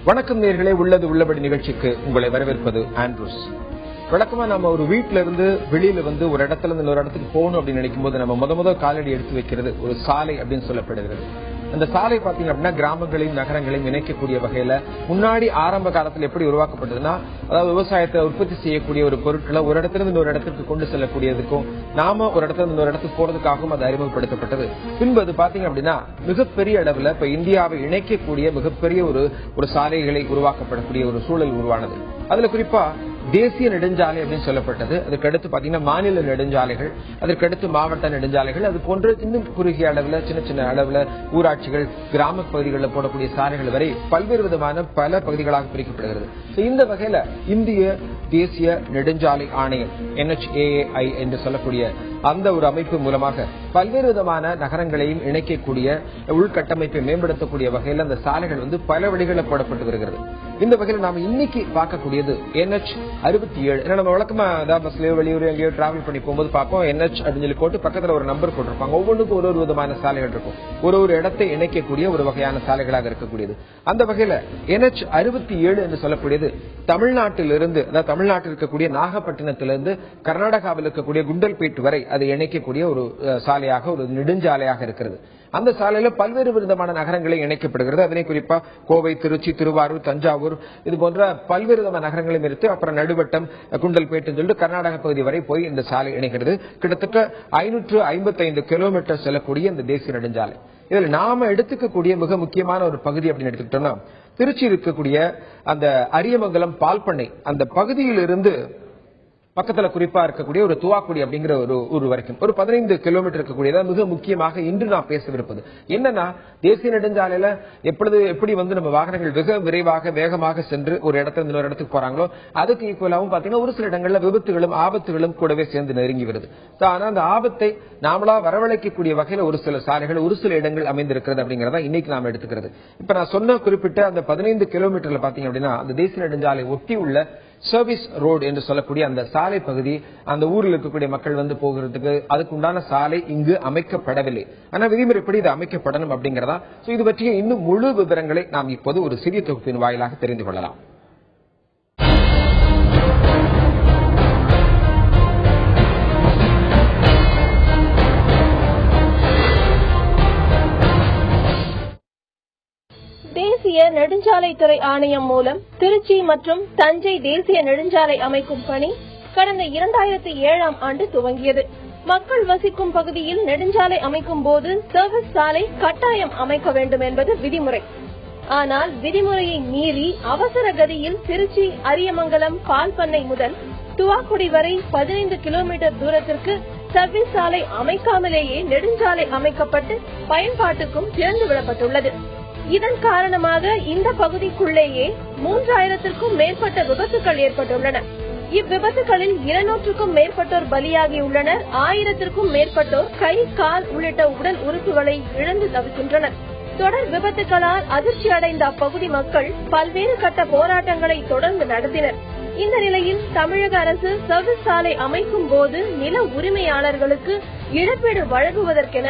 வணக்கம் நேயர்களே, உள்ளது உள்ளபடி நிகழ்ச்சிக்கு உங்களை வரவேற்பது ஆண்ட்ரூஸ். வழக்கமா நம்ம ஒரு வீட்டுல இருந்து வெளியில வந்து ஒரு இடத்துல இருந்து இன்னொரு இடத்துக்கு போகணும் அப்படின்னு நினைக்கும் போது நம்ம முத காலடி எடுத்து வைக்கிறது ஒரு சாலை அப்படின்னு சொல்லப்படுகிறது. அந்த சாலை பாத்தீங்க அப்படின்னா கிராமங்களையும் நகரங்களையும் இணைக்கக்கூடிய வகையில முன்னாடி ஆரம்ப காலத்தில் எப்படி உருவாக்கப்பட்டதுன்னா, அதாவது விவசாயத்தை உற்பத்தி செய்யக்கூடிய ஒரு பொருட்களை ஒரு இடத்துல இருந்து இன்னொரு இடத்துக்கு கொண்டு செல்லக்கூடியதுக்கும் நாம ஒரு இடத்துல இருந்து இன்னொரு இடத்துக்கு போறதுக்காகவும் அது அறிமுகப்படுத்தப்பட்டது. பின்பு அது பாத்தீங்க அப்படின்னா மிகப்பெரிய அளவுல இப்ப இந்தியாவை இணைக்கக்கூடிய மிகப்பெரிய ஒரு சாலைகளை உருவாக்கப்படக்கூடிய ஒரு சூழல் உருவானது. அதுல குறிப்பா தேசிய நெடுஞ்சாலை அப்படின்னு சொல்லப்பட்டது. அதுக்கடுத்து பாத்தீங்கன்னா மாநில நெடுஞ்சாலைகள், அதற்கடுத்து மாவட்ட நெடுஞ்சாலைகள், அது போன்ற இன்னும் குறுகிய அளவுல சின்ன அளவுல ஊராட்சிகள், கிராம பகுதிகளில் போடக்கூடிய சாலைகள் வரை பல்வேறு விதமான பல பகுதிகளாக பிரிக்கப்படுகிறது. இந்த வகையில இந்திய தேசிய நெடுஞ்சாலை ஆணையம் NHAI என்று சொல்லக்கூடிய அந்த ஒரு அமைப்பு மூலமாக பல்வேறு விதமான நகரங்களையும் இணைக்கக்கூடிய உள்கட்டமைப்பை மேம்படுத்தக்கூடிய வகையில் அந்த சாலைகள் வந்து பல வழிகளில் போடப்பட்டு வருகிறது. இந்த வகையில் நாம இன்னைக்கு பார்க்கக்கூடியது NH67. நம்ம வழக்கமா பஸ்லயோ வெளியூர் எங்கேயோ டிராவல் பண்ணி போகும்போது பார்ப்போம் NH அப்படின்னு சொல்லி போட்டு பக்கத்துல ஒரு நம்பர் போட்டிருப்பாங்க. ஒவ்வொன்றுக்கும் ஒரு விதமான சாலைகள் இருக்கும். ஒரு இடத்தை இணைக்கக்கூடிய ஒரு வகையான சாலைகளாக இருக்கக்கூடியது. அந்த வகையில NH67 என்று சொல்லக்கூடியது தமிழ்நாட்டிலிருந்து, அதாவது தமிழ்நாட்டில் இருக்கக்கூடிய நாகப்பட்டினத்திலிருந்து கர்நாடகாவில் இருக்கக்கூடிய குண்டல்பேட் வரை அதை இணைக்கக்கூடிய ஒரு சாலையாக, ஒரு நெடுஞ்சாலையாக இருக்கிறது. அந்த சாலையில பல்வேறு விதமான நகரங்களை இணைக்கப்படுகிறது. அதனை குறிப்பா கோவை, திருச்சி, திருவாரூர், தஞ்சாவூர் இது போன்ற பல்வேறு விதமான நகரங்களையும் எடுத்து அப்புறம் நடுவட்டம், குண்டல்பேட் சொல்லிட்டு கர்நாடக பகுதி வரை போய் இந்த சாலை இணைக்கிறது. கிட்டத்தட்ட 555 கிலோமீட்டர் செல்லக்கூடிய இந்த தேசிய நெடுஞ்சாலை. இதுல நாம எடுத்துக்கக்கூடிய மிக முக்கியமான ஒரு பகுதி அப்படின்னு எடுத்துக்கிட்டோம்னா, திருச்சி இருக்கக்கூடிய அந்த அரியமங்கலம் பால் பண்ணை அந்த பகுதியிலிருந்து பக்கத்துல குறிப்பா இருக்கக்கூடிய ஒரு துவாக்குடி அப்படிங்கிற ஒரு ஊர் வரைக்கும் ஒரு 15 கிலோமீட்டர் இருக்கக்கூடியதா மிக முக்கியமாக இன்று நான் பேசவிருப்பது என்னன்னா, தேசிய நெடுஞ்சாலையில எப்படி வந்து நம்ம வாகனங்கள் வெகு விரைவாக வேகமாக சென்று ஒரு இடத்துல இன்னொரு இடத்துக்கு போறாங்களோ அதுக்கு ஈக்குவலாகவும் பாத்தீங்கன்னா ஒரு சில இடங்கள்ல விபத்துகளும் ஆபத்துகளும் கூடவே சேர்ந்து நெருங்கி வருது. ஆனா அந்த ஆபத்தை நாமளா வரவழைக்கக்கூடிய வகையில ஒரு சில சாலைகள் ஒரு சில இடங்கள் அமைந்திருக்கிறது அப்படிங்கறத இன்னைக்கு நாம எடுத்துக்கிறது. இப்ப நான் சொன்ன குறிப்பிட்ட அந்த 15 கிலோமீட்டர்ல பாத்தீங்க அப்படின்னா அந்த தேசிய நெடுஞ்சாலை ஒட்டி உள்ள சர்வீஸ் ரோடு என்று சொல்லக்கூடிய அந்த சாலை பகுதி, அந்த ஊரில் இருக்கக்கூடிய மக்கள் வந்து போகிறதுக்கு அதுக்கு உண்டான சாலை இங்கு அமைக்கப்படவில்லை. ஆனா விதிமுறைப்படி இது அமைக்கப்படணும் அப்படிங்கறதா. இது பற்றிய இன்னும் முழு விவரங்களை நாம் இப்போது ஒரு சிறிய தொகுப்பின் வாயிலாக தெரிந்து கொள்ளலாம். தேசிய நெடுஞ்சாலைத்துறை ஆணையம் மூலம் திருச்சி மற்றும் தஞ்சை தேசிய நெடுஞ்சாலை அமைக்கும் பணி கடந்த 2007ஆம் ஆண்டு துவங்கியது. மக்கள் வசிக்கும் பகுதியில் நெடுஞ்சாலை அமைக்கும் போது சர்வீஸ் சாலை கட்டாயம் அமைக்க வேண்டும் என்பது விதிமுறை. ஆனால் விதிமுறையை மீறி அவசர கதியில் திருச்சி அரியமங்கலம் பால் பண்ணை முதல் துவாக்குடி வரை 15 கிலோமீட்டர் தூரத்திற்கு சர்வீஸ் சாலை அமைக்காமலேயே நெடுஞ்சாலை அமைக்கப்பட்டு பயன்பாட்டுக்கும் திறந்து விடப்பட்டுள்ளது. இதன் காரணமாக இந்த பகுதிக்குள்ளேயே 3000க்கும் மேற்பட்ட விபத்துகள் ஏற்பட்டுள்ளன. இவ்விபத்துகளில் 200க்கும் மேற்பட்டோர் பலியாகியுள்ளனர். 1000க்கும் மேற்பட்டோர் கை, கால் உள்ளிட்ட உடல் உறுப்புகளை இழந்து தவிக்கின்றனர். தொடர் விபத்துகளால் அதிர்ச்சி அடைந்த அப்பகுதி மக்கள் பல்வேறு கட்ட போராட்டங்களை தொடர்ந்து நடத்தினர். இந்த நிலையில் தமிழக அரசு சர்வீஸ் சாலை அமைக்கும் போது நில உரிமையாளர்களுக்கு இழப்பீடு வழங்குவதற்கென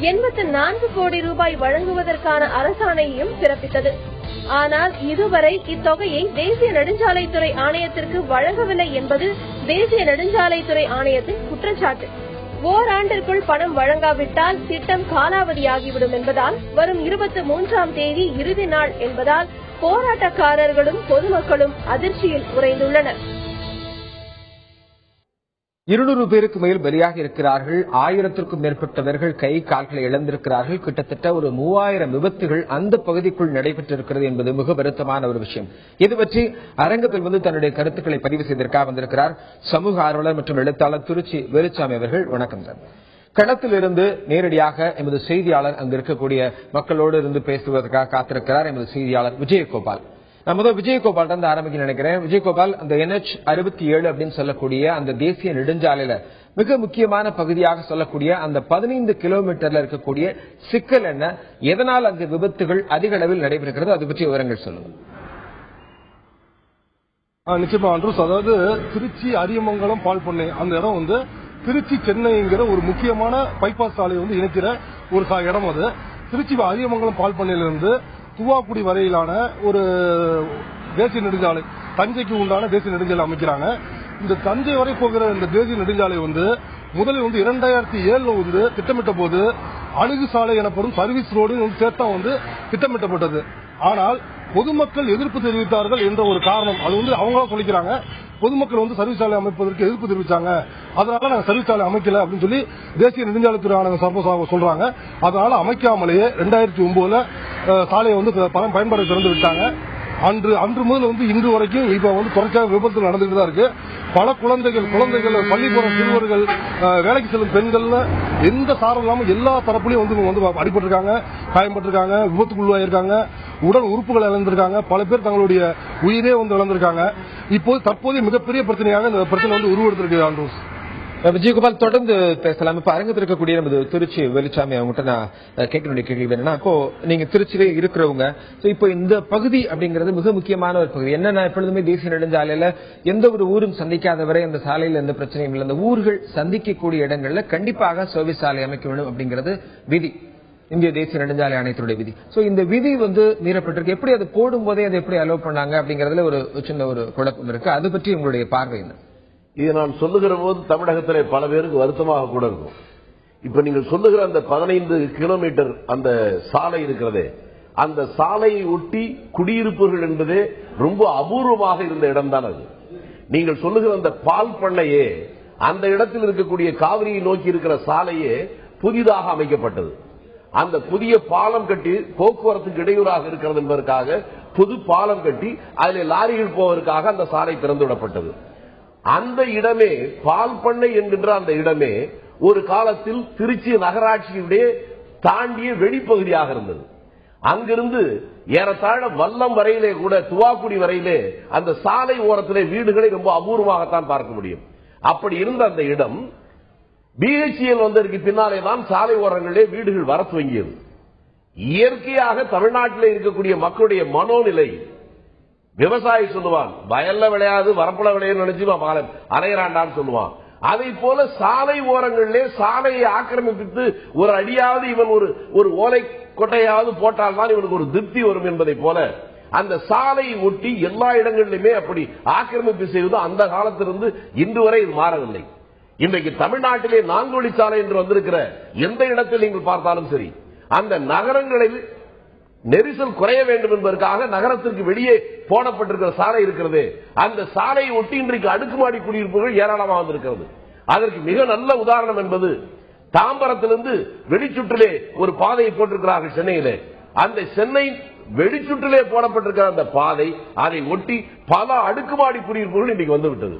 84 கோடி ரூபாய் வழங்குவதற்கான அரசாணையையும் பிறப்பித்தது. ஆனால் இதுவரை இத்தொகையை தேசிய நெடுஞ்சாலைத்துறை ஆணையத்திற்கு வழங்கவில்லை என்பது தேசிய நெடுஞ்சாலைத்துறை ஆணையத்தின் குற்றச்சாட்டு. ஓராண்டிற்குள் பணம் வழங்காவிட்டால் திட்டம் காலாவதியாகிவிடும் என்பதால் வரும் 23ஆம் தேதி இறுதி நாள் என்பதால் போராட்டக்காரர்களும் பொதுமக்களும் அதிர்ச்சியில் உறைந்துள்ளனர். 200 பேருக்கு மேல் பலியாக இருக்கிறார்கள். 1000க்கும் மேற்பட்டவர்கள் கை கால்களை இழந்திருக்கிறார்கள். கிட்டத்தட்ட ஒரு 3000 விபத்துகள் அந்த பகுதிக்குள் நடைபெற்றிருக்கிறது என்பது மிக வருத்தமான ஒரு விஷயம். இது பற்றி அரங்கத்தில் வந்து தன்னுடைய கருத்துக்களை பதிவு செய்திருக்காக வந்திருக்கிறார் சமூக ஆர்வலர் மற்றும் எழுத்தாளர் திருச்சி வேலுச்சாமி அவர்கள். வணக்கம் சார். களத்திலிருந்து நேரடியாக எமது செய்தியாளர் அங்கு இருக்கக்கூடிய மக்களோடு இருந்து பேசுவதற்காக காத்திருக்கிறார் எமது செய்தியாளர் விஜயகோபால். நான் முதல் விஜயகோபால் தான் ஆரம்பிக்க நினைக்கிறேன். விஜயகோபால், அந்த NH67 அப்படின்னு சொல்லக்கூடிய அந்த தேசிய நெடுஞ்சாலையில மிக முக்கியமான பகுதியாக சொல்லக்கூடிய அந்த 15 கிலோமீட்டர்ல இருக்கக்கூடிய சிக்கல் என்ன, எதனால் அங்கு விபத்துகள் அதிக அளவில் நடைபெறுகிறது, அது பற்றி விவரங்கள் சொல்லுங்க. நிச்சயமா ஆண்ட்ரூஸ், அதாவது திருச்சி அரியமங்கலம் பால் பண்ணை அந்த இடம் வந்து திருச்சி சென்னைங்கிற ஒரு முக்கியமான பைபாஸ் சாலையை வந்து இணைக்கிற ஒரு இடம். அது திருச்சி அரியமங்கலம் பால் பண்ணையிலிருந்து துவாக்குடி வரையிலான ஒரு தேசிய நெடுஞ்சாலை, தஞ்சைக்கு உண்டான தேசிய நெடுஞ்சாலை அமைக்கிறாங்க. இந்த தஞ்சை வரை போகிற இந்த தேசிய நெடுஞ்சாலை முதலில் 2007 திட்டமிட்ட போது அணுகு சாலை எனப்படும் சர்வீஸ் ரோடு சேர்த்தா திட்டமிட்டப்பட்டது. ஆனால் பொதுமக்கள் எதிர்ப்பு தெரிவித்தார்கள் என்ற ஒரு காரணம், அது அவங்களா சொல்லிக்கிறாங்க. பொதுமக்கள் சர்வீஸ் சாலை அமைப்பதற்கு எதிர்ப்பு தெரிவிச்சாங்க, அதனால நாங்க சர்வீஸ் சாலை அமைக்கல அப்படின்னு சொல்லி தேசிய நெடுஞ்சாலைத்துறை ஆணையம் சார்பாக சொல்றாங்க. அதனால அமைக்காமலேயே 2009 சாலையை பயன்பாடு திறந்து விட்டாங்க. அன்று முதல் இன்று வரைக்கும் இப்ப தொடர்ச்சியாக விபத்து நடந்துட்டு தான் இருக்கு. பல குழந்தைகள் பள்ளி போற சிறுவர்கள், வேலைக்கு செல்லும் பெண்கள் எந்த சாரம் இல்லாமல் எல்லா தரப்புலையும் அடிபட்டிருக்காங்க, காயம்பட்டிருக்காங்க, விபத்துக்குள்ளாயிருக்காங்க, உடல் உறுப்புகள் இழந்திருக்காங்க, பல பேர் தங்களுடைய உயிரே இழந்திருக்காங்க. தற்போது மிகப்பெரிய பிரச்சனையாக இந்த பிரச்சனை உருவெடுத்திருக்கு. ஆண்ட்ரூஸ் விஜயகோபால், தொடர்ந்து பேசலாம். இப்ப அரங்கத்தில் இருக்கக்கூடிய நமது திருச்சி வெளிச்சாமி அவங்ககிட்ட நான் கேட்க வேண்டிய கேள்வி என்னன்னா, இப்போ நீங்க திருச்சியிலே இருக்கிறவங்க, இப்போ இந்த பகுதி அப்படிங்கிறது மிக முக்கியமான ஒரு பகுதி. என்னன்னா, எப்பொழுதுமே தேசிய நெடுஞ்சாலையில எந்த ஒரு ஊரும் சந்திக்காத வரை அந்த சாலையில எந்த பிரச்சனையும் இல்லை. அந்த ஊர்கள் சந்திக்கக்கூடிய இடங்கள்ல கண்டிப்பாக சர்வீஸ் சாலை அமைக்க வேண்டும் அப்படிங்கிறது விதி, இந்திய தேசிய நெடுஞ்சாலை ஆணையத்துடைய விதி. சோ இந்த விதி மீறப்பட்டிருக்கு. எப்படி அது போடும் போதே அதை எப்படி அலோவ் பண்ணாங்க அப்படிங்கறதுல ஒரு சின்ன ஒரு குழப்பம் இருக்கு. அது பற்றி உங்களுடைய பார்வை என்ன? இது நான் சொல்லுகிற போது தமிழகத்திலே பல பேருக்கு வருத்தமாக கூட இருக்கும். இப்ப நீங்கள் சொல்லுகிற அந்த 15 கிலோமீட்டர் அந்த சாலை இருக்கிறதே, அந்த சாலையை ஒட்டி குடியிருப்புகள் என்பதே ரொம்ப அபூர்வமாக இருந்த இடம் தான் அது. நீங்கள் சொல்லுகிற அந்த பால் பண்ணையே, அந்த இடத்தில் இருக்கக்கூடிய காவிரியை நோக்கி இருக்கிற சாலையே புதிதாக அமைக்கப்பட்டது. அந்த புதிய பாலம் கட்டி போக்குவரத்துக்கு இடையூறாக இருக்கிறது என்பதற்காக புது பாலம் கட்டி அதில் லாரிகள் போவதற்காக அந்த சாலை திறந்துவிடப்பட்டது. அந்த இடமே, பால் பண்ணை என்கின்ற அந்த இடமே ஒரு காலத்தில் திருச்சி நகராட்சியுடைய தாண்டிய வெளிப்பகுதியாக இருந்தது. அங்கிருந்து ஏறத்தாழ வல்லம் வரையிலே கூட, துவாக்குடி வரையிலே அந்த சாலை ஓரத்திலே வீடுகளை ரொம்ப அபூர்வமாகத்தான் பார்க்க முடியும். அப்படி இருந்த அந்த இடம் பிஹெச்இஎல் வந்ததற்கு பின்னாலே தான் சாலை ஓரங்களிலே வீடுகள் வர துவங்கியது. இயற்கையாக தமிழ்நாட்டில் இருக்கக்கூடிய மக்களுடைய மனோநிலை, விவசாயி சொல்லுவான், வயல்ல விளையாது வரப்புல விளையாது நினைச்சு அரையறாண்டான்னு சொல்லுவான். அதை போல சாலை ஓரங்களிலே சாலையை ஆக்கிரமிப்பித்து ஒரு அடியாவது இவன் ஒரு ஓலை கொட்டையாவது போட்டால் தான் இவனுக்கு ஒரு திருப்தி வரும் என்பதை போல அந்த சாலையை ஒட்டி எல்லா இடங்களிலுமே அப்படி ஆக்கிரமிப்பு செய்வது அந்த காலத்திலிருந்து இன்று வரை இது மாறவில்லை. இன்றைக்கு தமிழ்நாட்டிலே 4 வழிச்சாலை என்று வந்திருக்கிற எந்த இடத்தில் நீங்கள் பார்த்தாலும் சரி, அந்த நகரங்களில் நெரிசல் குறைய வேண்டும் என்பதற்காக நகரத்திற்கு வெளியே போடப்பட்டிருக்கிற சாலை இருக்கிறது. அந்த சாலையை ஒட்டி இன்றைக்கு அடுக்குமாடி குடியிருப்புகள் ஏராளமாக வந்திருக்கிறது. அதற்கு மிக நல்ல உதாரணம் என்பது தாம்பரத்திலிருந்து வெளிச்சுற்றிலே ஒரு பாதையை போட்டிருக்கிறார்கள் சென்னையிலே. அந்த சென்னை வெளிச்சுற்றிலே போடப்பட்டிருக்கிற அந்த பாதை, அதை ஒட்டி பல அடுக்குமாடி குடியிருப்புகள் இன்றைக்கு வந்துவிட்டது.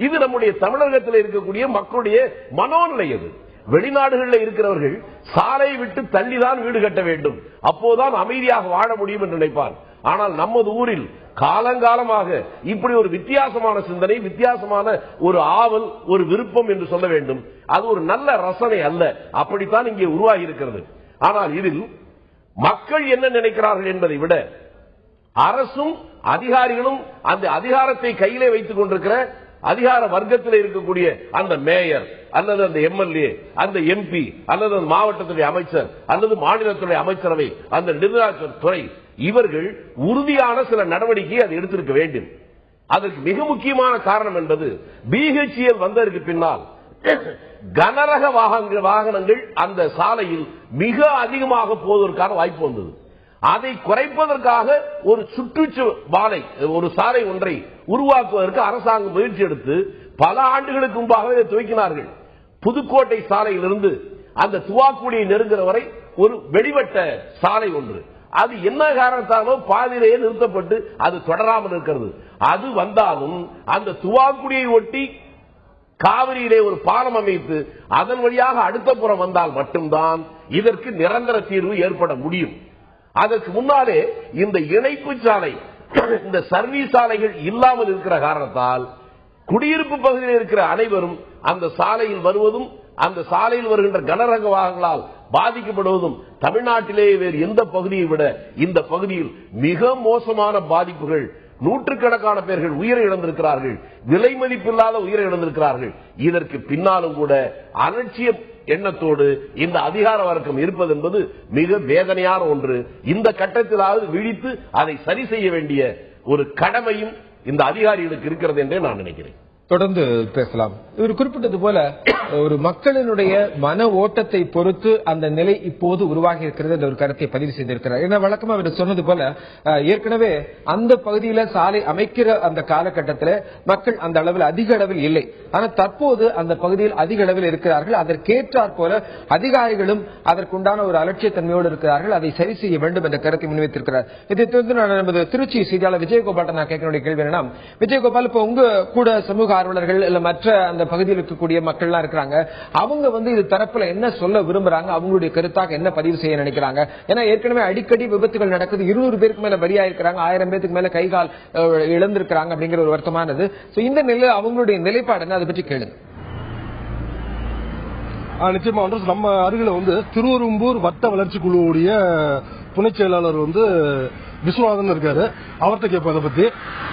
இது நம்முடைய தமிழகத்தில் இருக்கக்கூடிய மக்களுடைய மனோநிலை. அது வெளிநாடுகளில் இருக்கிறவர்கள் சாலையை விட்டு தள்ளிதான் வீடு கட்ட வேண்டும், அப்போதான் அமைதியாக வாழ முடியும் என்று நினைப்பார். ஆனால் நமது ஊரில் காலங்காலமாக இப்படி ஒரு வித்தியாசமான சிந்தனை, வித்தியாசமான ஒரு ஆவல், ஒரு விருப்பம் என்று சொல்ல வேண்டும். அது ஒரு நல்ல ரசனை அல்ல, அப்படித்தான் இங்கே உருவாகி இருக்கிறது. ஆனால் இதில் மக்கள் என்ன நினைக்கிறார்கள் என்பதை விட அரசும் அதிகாரிகளும் அந்த அதிகாரத்தை கையிலே வைத்துக் கொண்டிருக்கிற அதிகார வர்க்கத்தில் இருக்கக்கூடிய அந்த மேயர் அல்லது அந்த எம்எல்ஏ, அந்த எம்பி அல்லது அந்த மாவட்டத்துடைய அமைச்சர் அல்லது மாநிலத்துடைய அமைச்சரவை, அந்த நிர்வாகத் துறை, இவர்கள் உறுதியான சில நடவடிக்கையை அதை எடுத்திருக்க வேண்டும். அதற்கு மிக முக்கியமான காரணம் என்பது பிஹெச்இஎல் வந்ததற்கு பின்னால் கனரக வாகனங்கள் அந்த சாலையில் மிக அதிகமாக போவதற்கான வாய்ப்பு வந்தது. அதை குறைப்பதற்காக ஒரு சுற்றுச்சுவாலை, ஒரு சாலை ஒன்றை உருவாக்குவதற்கு அரசாங்கம் முயற்சி எடுத்து பல ஆண்டுகளுக்கு முன்பாகவே துவக்கினார்கள். புதுக்கோட்டை சாலையிலிருந்து அந்த துவாக்குடியை நெருங்குகிற வரை ஒரு வெடிவட்ட சாலை ஒன்று, அது என்ன காரணத்தாலோ பாதியிலேயே நிறுத்தப்பட்டு அது தொடராமல் இருக்கிறது. அது வந்தாலும் அந்த துவாக்குடியை ஒட்டி காவிரியிலே ஒரு பாலம் அமைத்து அதன் வழியாக அடுத்த புறம் வந்தால் மட்டும்தான் இதற்கு நிரந்தர தீர்வு ஏற்பட முடியும். அதற்கு முன்னாலே இந்த இணைப்பு சாலை, இந்த சர்வீஸ் சாலைகள் இல்லாமல் இருக்கிற காரணத்தால் குடியிருப்பு பகுதியில் இருக்கிற அனைவரும் அந்த சாலையில் வருவதும் அந்த சாலையில் வருகின்ற கனரக வாகனங்களால் பாதிக்கப்படுவதும் தமிழ்நாட்டிலேயே வேறு எந்த பகுதியை விட இந்த பகுதியில் மிக மோசமான பாதிப்புகள். நூற்றுக்கணக்கான பேர்கள் உயிரை இழந்திருக்கிறார்கள், விலை மதிப்பில்லாத உயிரை இழந்திருக்கிறார்கள். இதற்கு பின்னாலும் கூட அலட்சியம் எண்ணத்தோடு இந்த அதிகார வர்க்கம் இருப்பது என்பது மிக வேதனையான ஒன்று. இந்த கட்டத்திலாவது விழித்து அதை சரி செய்ய வேண்டிய ஒரு கடமையும் இந்த அதிகாரிகளுக்கு இருக்கிறது என்றே நான் நினைக்கிறேன். தொடர்ந்து பேசலாம். இவர் குறிப்பிட்டது போல ஒரு மக்களினுடைய மன ஓட்டத்தை பொறுத்து அந்த நிலை இப்போது உருவாகி இருக்கிறது என்ற ஒரு கருத்தை பதிவு செய்திருக்கிறார். ஏன்னா வழக்கமா அவர் சொன்னது போல ஏற்கனவே அந்த பகுதியில சாலை அமைக்கிற அந்த காலகட்டத்தில் மக்கள் அந்த அளவில் அதிக அளவில் இல்லை. ஆனால் தற்போது அந்த பகுதியில் அதிக அளவில் இருக்கிறார்கள். அதற்கேற்றாற் போல அதிகாரிகளும் அதற்குண்டான ஒரு அலட்சியத்தன்மையோடு இருக்கிறார்கள். அதை சரி செய்ய வேண்டும் என்ற கருத்தை முன்வைத்திருக்கிறார். இதை தொடர்ந்து நமது திருச்சி செய்தியாளர் விஜயகோபால் நான் கேட்க கேள்வி என்னன்னா, விஜயகோபால் இப்ப உங்க கூட சமூக ஆர்வலர்கள் இல்ல மற்ற அந்த பகுதியில் இருக்கக்கூடிய மக்கள் எல்லாம் இருக்கிறாங்க, அவங்க இது தரப்புல என்ன சொல்ல விரும்புறாங்க, அவங்களுடைய கருத்தாக என்ன பதிவு செய்ய நினைக்கிறாங்க? ஏன்னா ஏற்கனவே அடிக்கடி விபத்துகள் நடக்குது, 200 பேருக்கு மேல பலியா இருக்கிறாங்க, 1000 பேருக்கு மேல கைகால் இழந்திருக்கிறாங்க அப்படிங்கிற ஒரு வருத்தமானது. இந்த நிலையில் அவங்களுடைய நிலைப்பாடு என்ன, அதை பற்றி கேளுங்க. நிச்சயமா நம்ம அருகில திருவெரும்பூர் வட்ட வளர்ச்சி குழுவுடைய துணை செயலாளர் விஸ்வநாதன் இருக்காரு. அவர்கிட்ட கேட்போம் இதை பத்தி.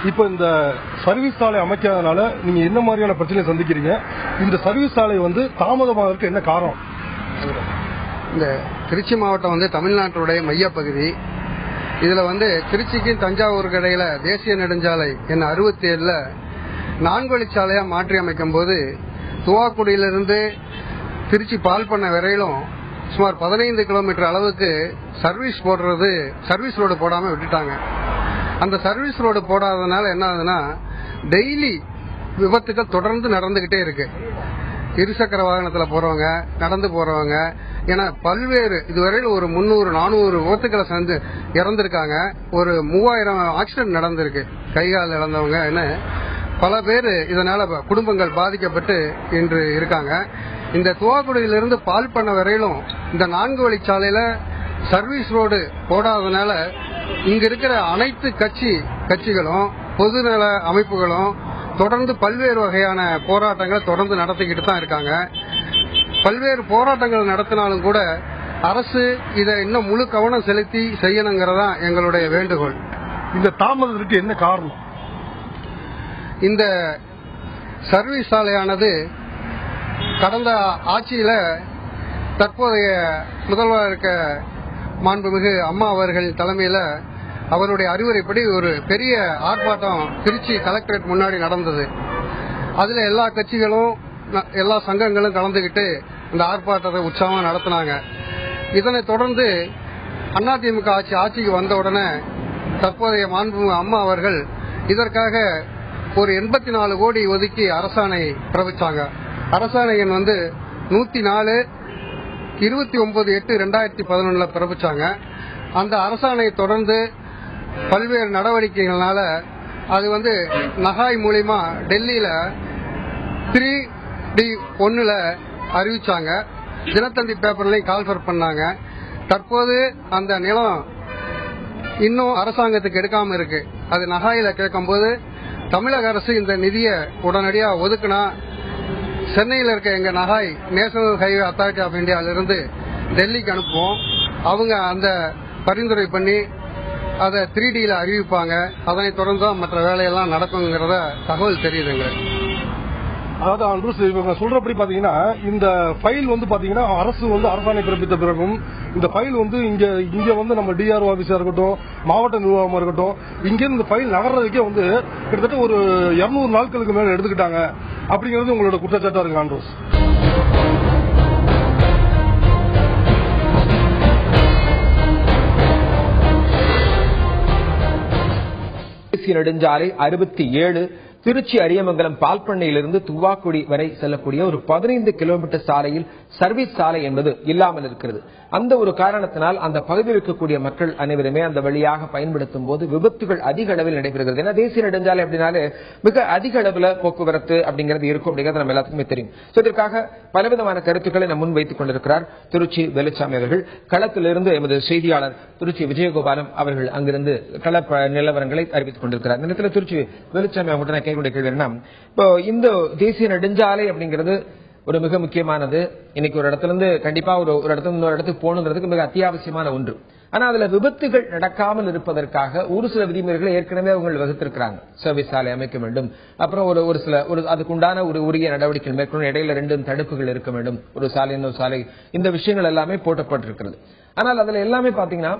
இப்ப இந்த சர்வீஸ் சாலை அமைக்காதனால நீங்க என்ன மாதிரியான பிரச்சனை சந்திக்கிறீங்க? இந்த சர்வீஸ் சாலை தாமதமாவதற்கு என்ன காரணம்? இந்த திருச்சி மாவட்டம் தமிழ்நாட்டுடைய மையப்பகுதி. இதுல திருச்சிக்கும் தஞ்சாவூருக்கு இடையில தேசிய நெடுஞ்சாலை எண் 67 4 வழிச்சாலையா மாற்றி அமைக்கும் போது துவாக்குடியிலிருந்து திருச்சி பால் பண்ண வரையிலும் சுமார் 15 கிலோமீட்டர் அளவுக்கு சர்வீஸ் ரோடு போடாம விட்டுட்டாங்க. அந்த சர்வீஸ் ரோடு போடாதனால என்ன ஆகுதுன்னா, டெய்லி விபத்துகள் தொடர்ந்து நடந்துகிட்டே இருக்கு. இருசக்கர வாகனத்துல போறவங்க, நடந்து போறவங்க என பல்வேறு இதுவரையில் ஒரு 300-400 விபத்துக்களை சேர்ந்து இறந்திருக்காங்க. ஒரு 3000 ஆக்சிடென்ட் நடந்திருக்கு. கைகால் இழந்தவங்க என்ன பல பேர் இதனால குடும்பங்கள் பாதிக்கப்பட்டு இன்று இருக்காங்க. இந்த துவாக்குடியிலிருந்து பால் பண்ண வரையிலும் இந்த 4 வழிச்சாலையில சர்வீஸ் ரோடு போடாதனால இங்க இருக்கிற அனைத்து கட்சிகளும் பொதுநல அமைப்புகளும் தொடர்ந்து பல்வேறு வகையான போராட்டங்களை தொடர்ந்து நடத்திக்கிட்டு தான் இருக்காங்க. பல்வேறு போராட்டங்கள் நடத்தினாலும் கூட அரசு இதை இன்னும் முழு கவனம் செலுத்தி செய்யணுங்கிறதா எங்களுடைய வேண்டுகோள். இந்த தாமதத்திற்கு என்ன காரணம்? இந்த சர்வீஸ் சாலையானது கடந்த ஆட்சியில தற்போதைய முதல்வர் இருக்க மாண்புமிகு அம்மா அவர்கள் தலைமையில அவருடைய அறிவுரைப்படி ஒரு பெரிய ஆர்ப்பாட்டம் திருச்சி கலெக்டரேட் முன்னாடி நடந்தது. அதுல எல்லா கட்சிகளும் எல்லா சங்கங்களும் கலந்துகிட்டு இந்த ஆர்ப்பாட்டத்தை உற்சாகமா நடத்தினாங்க. இதனைத் தொடர்ந்து அதிமுக ஆட்சிக்கு வந்த உடனே தற்போதைய மாண்புமிகு அம்மா அவர்கள் இதற்காக ஒரு 84 கோடி ஒதுக்கி அரசாணை பிறப்பிச்சாங்க. அரசாணை எண் 104 29/8/2011 பிறப்பிச்சாங்க. அந்த அரசாணையை தொடர்ந்து பல்வேறு நடவடிக்கைகளால அது நகாய் மூலியமா டெல்லியில 3D1 அறிவிச்சாங்க. தினத்தந்தி பேப்பர்லயும் கால்ஃபர் பண்ணாங்க. தற்போது அந்த நிலம் இன்னும் அரசாங்கத்துக்கு எடுக்காம இருக்கு. அது நகாயில கேட்கும்போது தமிழக அரசு இந்த நிதியை உடனடியா ஒதுக்குனா சென்னையில் இருக்க எங்க நகாய் நேஷனல் ஹைவே அத்தாரிட்டி ஆஃப் இந்தியாவில இருந்து டெல்லிக்கு அனுப்புவோம். அவங்க அந்த பரிந்துரை பண்ணி அதை 3Dல அறிவிப்பாங்க. அதனை தொடர்ந்து தான் மற்ற வேலையெல்லாம் நடக்குங்கிறத தகவல் தெரியுதுங்க. அதாவது இவங்க சொல்றபடி பாத்தீங்கன்னா இந்த ஃபைல் பாத்தீங்கன்னா அரசு அரசாணை பிறப்பித்த பிறகும் இந்த ஃபைல் இங்க நம்ம டிஆர்ஓ ஆபீஸா இருக்கட்டும், மாவட்ட நிர்வாகமா இருக்கட்டும், இங்க இந்த ஃபைல் நகர்றதுக்கே கிட்டத்தட்ட ஒரு 200 நாட்களுக்கு மேல எடுத்துக்கிட்டாங்க அப்படிங்கிறது உங்களோட குற்றச்சாட்டா இருக்கு ஆண்ட்ரூஸ். தேசிய நெடுஞ்சாலை 67 திருச்சி அரியமங்கலம் பால்பண்ணையிலிருந்து துவாக்குடி வரை செல்லக்கூடிய ஒரு 15 கிலோமீட்டர் சாலையில் சர்வீஸ் சாலை என்பது இல்லாமல் இருக்கிறது. அந்த ஒரு காரணத்தினால் அந்த பகுதியில் இருக்கக்கூடிய மக்கள் அனைவருமே அந்த வழியாக பயன்படுத்தும் போது விபத்துகள் அதிக அளவில் நடைபெறுகிறது. ஏன்னா தேசிய நெடுஞ்சாலை அப்படின்னாலே மிக அதிக அளவில் போக்குவரத்து அப்படிங்கிறது இருக்கும் அப்படிங்கிறது நம்ம எல்லாத்துக்குமே தெரியும். இதற்காக பலவிதமான கருத்துக்களை நம்ம முன் வைத்துக் கொண்டிருக்கிறார் திருச்சி வேலுச்சாமி அவர்கள். களத்திலிருந்து எமது செய்தியாளர் திருச்சி விஜயகோபாலம் அவர்கள் அங்கிருந்து கள நிலவரங்களை அறிவித்துக் கொண்டிருக்கிறார். இந்த நேரத்தில் திருச்சி வேலுச்சாமி அவங்கள்ட்ட இப்போ இந்த தேசிய நெடுஞ்சாலை அப்படிங்கிறது ஒரு மிக முக்கியமானது. இன்னைக்கு ஒரு இடத்துல இருந்து கண்டிப்பா ஒரு இடத்துல இன்னொரு இடத்துக்கு போகணுங்கிறதுக்கு மிக அத்தியாவசியமான ஒன்று. ஆனா அதுல விபத்துகள் நடக்காமல் இருப்பதற்காக ஒரு சில விதிமுறைகளை ஏற்கனவே அவங்க வகுத்திருக்கிறாங்க. சர்வீஸ் சாலை அமைக்க வேண்டும், அப்புறம் ஒரு சில அதுக்குண்டான ஒரு உரிய நடவடிக்கைகள் மேற்கொள்ள, இடையில 2 தடுப்புகள் இருக்க வேண்டும், ஒரு சாலை இன்னொரு சாலை, இந்த விஷயங்கள் எல்லாமே போட்டப்பட்டிருக்கிறது. ஆனால் அதுல எல்லாமே பாத்தீங்கன்னா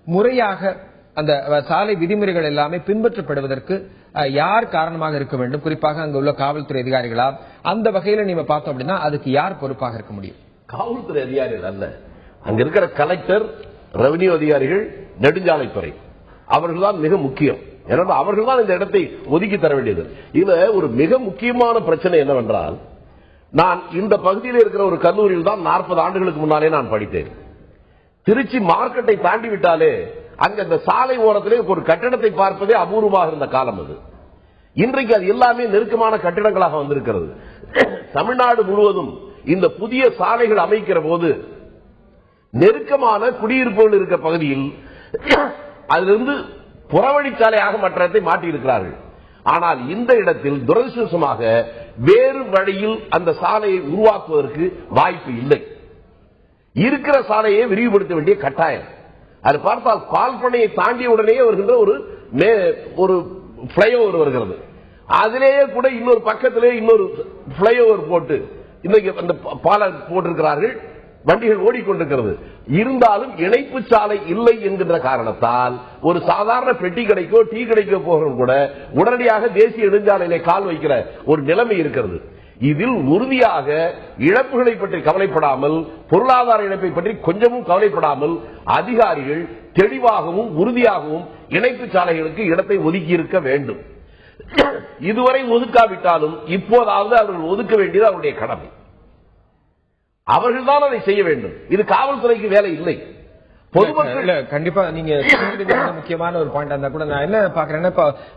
முறையாக அந்த சாலை விதிமுறைகள் எல்லாமே பின்பற்றப்படுவதற்கு யார் காரணமாக இருக்க வேண்டும், குறிப்பாக அங்க உள்ள காவல்துறை அதிகாரிகளா? அந்த வகையில நீங்க பார்த்தோம் அப்படின்னா அதுக்கு யார் பொறுப்பாக இருக்க முடியும்? காவல்துறை அதிகாரிகள் அல்ல, அங்க இருக்கிற கலெக்டர், ரெவன்யூ அதிகாரிகள், நெடுஞ்சாலைத்துறை, அவர்கள் தான் மிக முக்கியம். ஏன்னா அவர்கள் தான் இந்த இடத்தை ஒதுக்கி தர வேண்டியது. இதுல ஒரு மிக முக்கியமான பிரச்சனை என்னவென்றால், நான் இந்த பகுதியில் இருக்கிற ஒரு கல்லூரியில் தான் 40 ஆண்டுகளுக்கு முன்னாலே நான் படித்தேன். திருச்சி மார்க்கெட்டை தாண்டி விட்டாலே அங்க இந்த சாலை ஓரத்திலே ஒரு கட்டிடத்தை பார்ப்பதே அபூர்வமாக இருந்த காலம் அது. இன்றைக்கு அது எல்லாமே நெருக்கமான கட்டிடங்களாக வந்திருக்கிறது. தமிழ்நாடு முழுவதும் இந்த புதிய சாலைகள் அமைக்கிற போது நெருக்கமான குடியிருப்புகள் இருக்கிற பகுதியில் அதிலிருந்து புறவழிச்சாலையாக மற்ற இடத்தை மாற்றியிருக்கிறார்கள். ஆனால் இந்த இடத்தில் துரதிருஷ்டவசமாக வேறு வழியில் அந்த சாலையை உருவாக்குவதற்கு வாய்ப்பு இல்லை. இருக்கிற சாலையை விரிவுபடுத்த வேண்டிய கட்டாயம். அது பார்த்தால் பால்பனையை தாண்டிய உடனே வருகின்ற ஒரு பிளைஓவர் வருகிறது. அதிலேயே கூட இன்னொரு பக்கத்திலே இன்னொரு பிளைஓவர் போட்டு இன்னைக்கு அந்த பாலம் போட்டிருக்கிறார்கள், வண்டிகள் ஓடிக்கொண்டிருக்கிறது. இருந்தாலும் இணைப்பு சாலை இல்லை என்கின்ற காரணத்தால் ஒரு சாதாரண பெட்டி கடைக்கோ டீ கடைக்கோ போகிறவங்க கூட உடனடியாக தேசிய நெடுஞ்சாலையிலே கால் வைக்கிற ஒரு நிலைமை இருக்கிறது. இதில் உறுதியாக இழப்புகளை பற்றி கவலைப்படாமல், பொருளாதார இழப்பை பற்றி கொஞ்சமும் கவலைப்படாமல் அதிகாரிகள் தெளிவாகவும் உறுதியாகவும் இணைப்பு சாலைகளுக்கு இடத்தை ஒதுக்கி இருக்க வேண்டும். இதுவரை ஒதுக்காவிட்டாலும் இப்போதாவது அவர்கள் ஒதுக்க வேண்டியது அவருடைய கடமை. அவர்கள்தான் அதை செய்ய வேண்டும். இது காவல்துறைக்கு வேலை இல்லை. பொதுமக்கள் கண்டிப்பா நீங்க முக்கியமான ஒரு பாயிண்ட் இருந்தா கூட நான் என்ன பாக்குறேன்னா,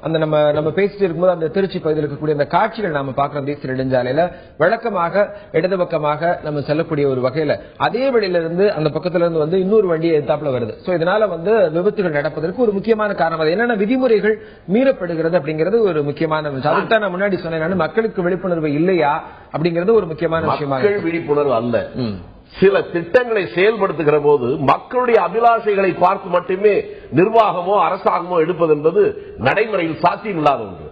அந்த நம்ம பேசிட்டு இருக்கும்போது அந்த திருச்சி பகுதியில் இருக்கக்கூடிய அந்த காட்சிகள் நாம பாக்குறோம். தேசிய நெடுஞ்சாலையில வழக்கமாக இடது பக்கமாக நம்ம செல்லக்கூடிய ஒரு வகையில அதே வழியில இருந்து அந்த பக்கத்துல இருந்து வந்து இன்னொரு வண்டி எதிர்த்தாப்புல வருது. சோ இதனால வந்து விபத்துகள் நடப்பதற்கு ஒரு முக்கியமான காரணம் அது என்னன்னா விதிமுறைகள் மீறப்படுகிறது அப்படிங்கிறது ஒரு முக்கியமான விஷயம். அதுதான் நான் முன்னாடி சொன்னேன், மக்களுக்கு விழிப்புணர்வு இல்லையா அப்படிங்கிறது ஒரு முக்கியமான விஷயமா. விழிப்புணர்வு அல்ல, சில திட்டங்களை செயல்படுத்துகிற போது மக்களுடைய அபிலாஷைகளை பார்த்து மட்டுமே நிர்வாகமோ அரசாங்கமோ எடுப்பது என்பது நடைமுறையில் சாத்தியம் இல்லாத ஒன்று.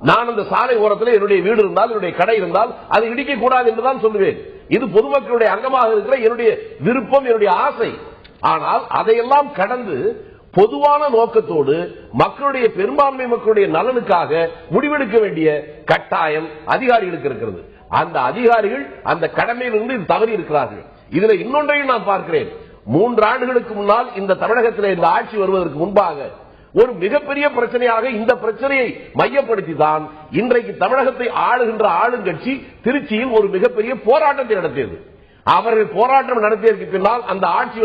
நான் அந்த சாலை ஓரத்தில் என்னுடைய வீடு இருந்தால், என்னுடைய கடை இருந்தால் அதை இடிக்க கூடாது என்றுதான் சொல்லுவேன். இது பொதுமக்களுடைய அங்கமாக இருக்கிற என்னுடைய விருப்பம், என்னுடைய ஆசை. ஆனால் அதையெல்லாம் கடந்து பொதுவான நோக்கத்தோடு மக்களுடைய பெரும்பான்மை மக்களுடைய நலனுக்காக முடிவெடுக்க வேண்டிய கட்டாயம் அதிகாரிகளுக்கு இருக்கிறது. அந்த அதிகாரிகள் அந்த கடமையிலிருந்து தவறி இருக்கிறார்கள். இதுல இன்னொன்றையும் நான் பார்க்கிறேன். 3 ஆண்டுகளுக்கு முன்னால் இந்த தமிழகத்தில் இந்த ஆட்சி வருவதற்கு முன்பாக ஒரு மிகப்பெரிய பிரச்சனையாக இந்த பிரச்சனையை மையப்படுத்தி தான் இன்றைக்கு தமிழகத்தை ஆளுகின்ற ஆளுங்கட்சி திருச்சியில் ஒரு மிகப்பெரிய போராட்டத்தை நடத்தியது. அவர்கள் போராட்டம் நடத்தியதற்கு பின்னால் அந்த ஆட்சி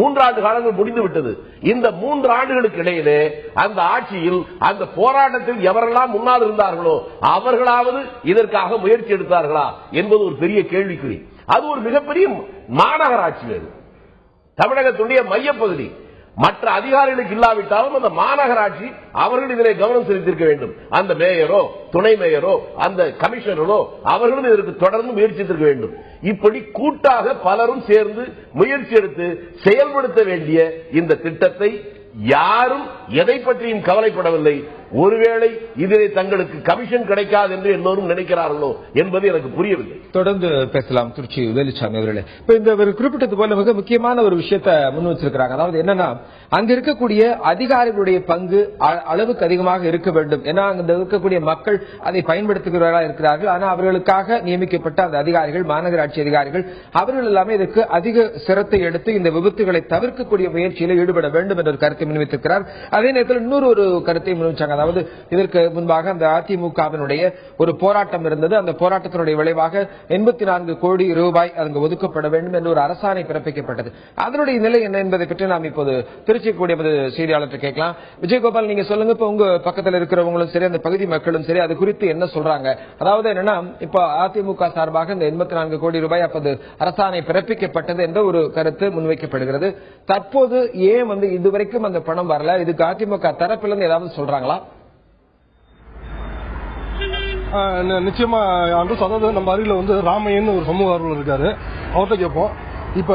3 ஆண்டு காலங்கள் முடிந்து விட்டது. இந்த 3 ஆண்டுகளுக்கு இடையிலே அந்த ஆட்சியில் அந்த போராட்டத்தில் எவரெல்லாம் முன்னால் இருந்தார்களோ அவர்களாவது இதற்காக முயற்சி எடுத்தார்களா என்பது ஒரு பெரிய கேள்விக்குறி. அது ஒரு மிகப்பெரிய மாநகராட்சி, வேறு தமிழகத்துடைய மையப்பகுதி. மற்ற அதிகாரிகளுக்கு இல்லாவிட்டாலும் அந்த மாநகராட்சி அவர்கள் இதிலே கவனம் செலுத்தியிருக்க வேண்டும். அந்த மேயரோ துணை மேயரோ அந்த கமிஷனரோ அவர்களும் இதற்கு தொடர்ந்து முயற்சித்திருக்க வேண்டும். இப்படி கூட்டாக பலரும் சேர்ந்து முயற்சி எடுத்து செயல்படுத்த வேண்டிய இந்த திட்டத்தை யாரும் எதை பற்றியும் கவலைப்படவில்லை. ஒருவேளை இதிலே தங்களுக்கு கமிஷன் கிடைக்காது என்று எல்லோரும் நினைக்கிறார்களோ என்பது எனக்கு புரியவில்லை. தொடர்ந்து பேசலாம். திருச்சி வேலுச்சாமி அவர்களே, இப்ப இந்த குறிப்பிட்டது போல மிக முக்கியமான ஒரு விஷயத்தை முன் வச்சிருக்கிறாங்க. அதாவது என்னன்னா, அங்க இருக்கக்கூடிய அதிகாரிகளுடைய பங்கு அளவுக்கு அதிகமாக இருக்க வேண்டும். ஏன்னா அங்க இருக்கக்கூடிய மக்கள் அதை பயன்படுத்துகிறவர்களாக இருக்கிறார்கள். ஆனா அவர்களுக்காக நியமிக்கப்பட்ட அந்த அதிகாரிகள், மாநகராட்சி அதிகாரிகள், அவர்கள் எல்லாமே இதற்கு அதிக சிரத்தை எடுத்து இந்த விபத்துகளை தவிர்க்கக்கூடிய முயற்சியில் ஈடுபட வேண்டும் என்ற ஒரு கருத்தை முன்வைத்திருக்கிறார். அதே நேரத்தில் இன்னொரு கருத்தை முன்வைச்சாங்க. அதாவது இதற்கு முன்பாக அந்த அதிமுகவினுடைய ஒரு போராட்டம் இருந்தது. அந்த போராட்டத்தினுடைய விளைவாக 84 கோடி ரூபாய் அங்கு ஒதுக்கப்பட வேண்டும் என்று ஒரு அரசாணை பிறப்பிக்கப்பட்டது. அதனுடைய நிலை என்ன என்பதை பற்றி நாம் இப்போது திருச்சி கூடிய செய்தியாளர்கிட்ட கேட்கலாம். விஜயகோபால், நீங்க சொல்லுங்க. இப்ப உங்க பக்கத்தில் இருக்கிறவங்களும் சரி, அந்த பகுதி மக்களும் சரி, அது குறித்து என்ன சொல்றாங்க? அதாவது என்னன்னா, இப்ப அதிமுக சார்பாக இந்த 84 கோடி ரூபாய் அப்போது அரசாணை பிறப்பிக்கப்பட்டது என்ற ஒரு கருத்து முன்வைக்கப்படுகிறது. தற்போது ஏன் இதுவரைக்கும் அந்த பணம் வரல? இதுக்கு அதிமுக தரப்பிலிருந்து ஏதாவது சொல்றாங்களா? நிச்சயமா, அதாவது நம்ம அருகில் ராமையன் ஒரு சமூக ஆர்வலர் இருக்காரு. அவர்கிட்ட கேட்போம். இப்ப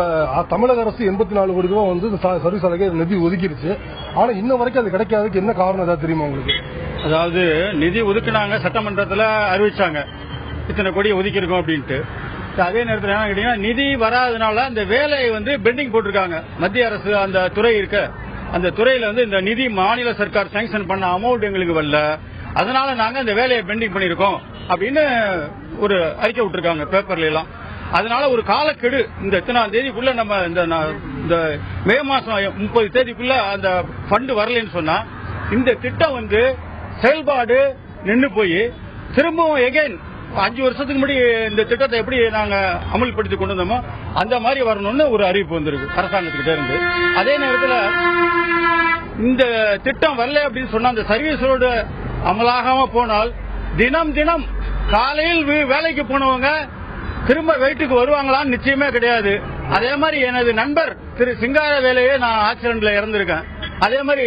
தமிழக அரசு 84 கோடி ரூபாய் வந்து சர்வீஸ் சாலைக்கு நிதி ஒதுக்கிடுச்சு. ஆனா இன்ன வரைக்கும் அது கிடைக்காததுக்கு என்ன காரணம் ஏதாவது தெரியுமா உங்களுக்கு? அதாவது நிதி ஒதுக்குனாங்க, சட்டமன்றத்தில் அறிவிச்சாங்க இத்தனை கோடி ஒதுக்கிருக்கோம் அப்படின்ட்டு. அதே நேரத்தில் என்ன கேட்டீங்கன்னா, நிதி வராதனால அந்த வேலையை வந்து பெண்டிங் போட்டிருக்காங்க. மத்திய அரசு அந்த துறை இருக்க, அந்த துறையில வந்து இந்த நிதி மாநில சர்க்கார் சாங்ஷன் பண்ண அமௌண்ட் எங்களுக்கு வரல, அதனால நாங்க அந்த வேலையை பெண்டிங் பண்ணிருக்கோம் அப்படின்னு ஒரு அறிக்கை விட்டுருக்காங்க பேப்பர்ல எல்லாம். அதனால ஒரு காலக்கெடு, இந்த இத்தனாம் தேதிக்குள்ள நம்ம இந்த மே மாசம் 30 தேதிக்குள்ள அந்த ஃபண்ட் வரலன்னு சொன்னா இந்த திட்டம் வந்து செயல்பாடு நின்று போய் திரும்பவும் எகைன் 5 வருஷத்துக்கு முன்னாடி இந்த திட்டத்தை எப்படி நாங்க அமல்படுத்தி கொண்டு வந்தோமோ அந்த மாதிரி வரணும்னு ஒரு அறிவிப்பு வந்திருக்கு அரசாங்கத்துக்கிட்ட இருந்து. அதே நேரத்தில் இந்த திட்டம் வரல அப்படின்னு சொன்னா அந்த சர்வீஸ் ரோடு அமலாகாம போனால் தினம் தினம் காலையில் வேலைக்கு போனவங்க திரும்ப வீட்டுக்கு வருவாங்களான்னு நிச்சயமே கிடையாது. அதே மாதிரி எனது நண்பர் திரு சிங்கார வேலையே நான் ஆக்சிடென்ட்ல இறந்திருக்கேன். அதே மாதிரி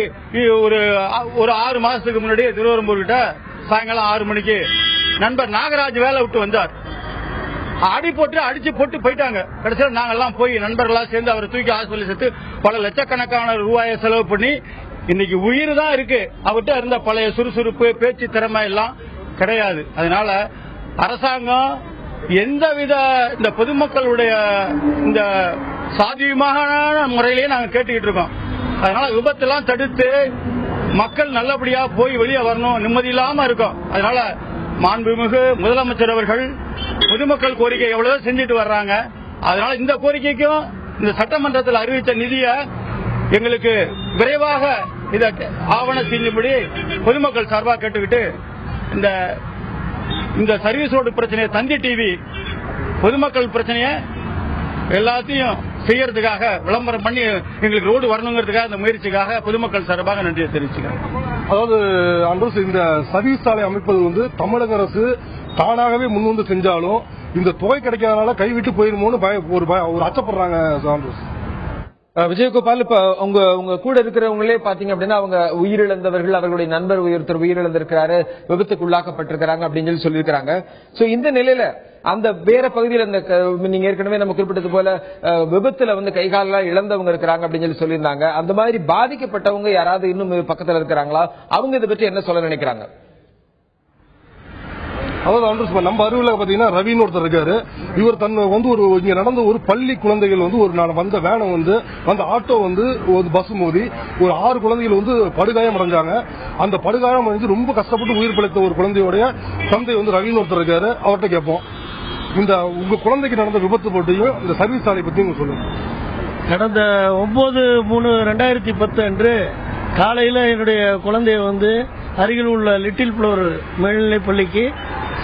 ஒரு 6 மாசத்துக்கு முன்னாடி திருவரம்பூர் கிட்ட சாயங்காலம் 6 மணிக்கு நண்பர் நாகராஜ் வேலை விட்டு வந்தார். அடிச்சு போட்டு போயிட்டாங்க. கடைசியில் நாங்கெல்லாம் போய் நண்பர்களா சேர்ந்து அவரை தூக்கி ஹாஸ்பிட்டல் சேர்த்து பல லட்சக்கணக்கான ரூபாயை செலவு பண்ணி இன்னைக்கு உயிர் தான் இருக்கு. அவர்கிட்ட இருந்த பழைய சுறுசுறுப்பு, பேச்சு திறமை எல்லாம் கிடையாது. அதனால அரசாங்கம் எந்தவித இந்த பொதுமக்களுடைய இந்த சாத்தியமான முறையிலேயே நாங்க கேட்டுக்கிட்டு இருக்கோம். அதனால விபத்தெல்லாம் தடுத்து மக்கள் நல்லபடியா போய் வெளியே வரணும், நிம்மதி இல்லாம இருக்கும். அதனால மாண்புமிகு முதலமைச்சர் அவர்கள் பொதுமக்கள் கோரிக்கை எவ்வளவு செஞ்சுட்டு வர்றாங்க. அதனால இந்த கோரிக்கைக்கும் இந்த சட்டமன்றத்தில் அறிவித்த நிதியை எங்களுக்கு விரைவாக இதை ஆவண செய்யும்படி பொதுமக்கள் சார்பாக கேட்டுக்கிட்டு இந்த சர்வீஸ் ரோடு பிரச்சனையை தந்தி டிவி பொதுமக்கள் பிரச்சனையை எல்லாத்தையும் செய்யறதுக்காக விளம்பரம் பண்ணி எங்களுக்கு ரோடு வரணுங்கிறதுக்காக இந்த முயற்சிக்காக பொதுமக்கள் சார்பாக நன்றியை தெரிவிச்சுக்கிறேன். அதாவது அன்றுஸ் இந்த சர்வீஸ் சாலை அமைப்பது வந்து தமிழக அரசு தானாகவே முன்வந்து செஞ்சாலும் இந்த தொகை கிடைக்காதனால கைவிட்டு போயிருமோன்னு ஒரு அச்சப்படுறாங்க. விஜயகோபால், இப்ப உங்க கூட இருக்கிறவங்களே பாத்தீங்க அப்படின்னா அவங்க உயிரிழந்தவர்கள், அவர்களுடைய நண்பர் ஒருத்தர் உயிரிழந்திருக்கிறாரு, விபத்துக்குள்ளாக்கப்பட்டிருக்கிறாங்க அப்படின்னு சொல்லியிருக்காங்க. சோ இந்த நிலையில அந்த வேற பகுதியில் நீங்க ஏற்கனவே நம்ம குறிப்பிட்டது போல விபத்துல வந்து கைகாலெல்லாம் இழந்தவங்க இருக்கிறாங்க அப்படின்னு சொல்லியிருந்தாங்க. அந்த மாதிரி பாதிக்கப்பட்டவங்க யாராவது இன்னும் பக்கத்துல இருக்கிறாங்களா? அவங்க இதை பற்றி என்ன சொல்ல நினைக்கிறாங்க? அதாவது நம்ம அருவில பாத்தீங்கன்னா ரவின்னு ஒருத்தர் இருக்காரு. இவர் தன்னை வந்து இங்க நடந்த ஒரு பள்ளி குழந்தைகள் வந்து வந்த வேனை வந்த ஆட்டோ ஒரு பஸ் மோதி ஒரு 6 குழந்தைகள் படுகாயம் அடைஞ்சாங்க. அந்த படுகாயம் அடைஞ்சு ரொம்ப கஷ்டப்பட்டு உயிர் பிழைத்த ஒரு குழந்தையோடைய தந்தை ரவின்னு ஒருத்தர் இருக்காரு. அவர்கிட்ட கேட்போம், இந்த உங்க குழந்தைக்கு நடந்த விபத்து பற்றியும் இந்த சர்வீஸ் சாலை பற்றியும் சொல்லுங்க. கடந்த 9/3/2010 அன்று காலையில் என்னுடைய குழந்தைய அருகில் உள்ள லிட்டில் ஃப்ளவர் மேல்நிலைப் பள்ளிக்கு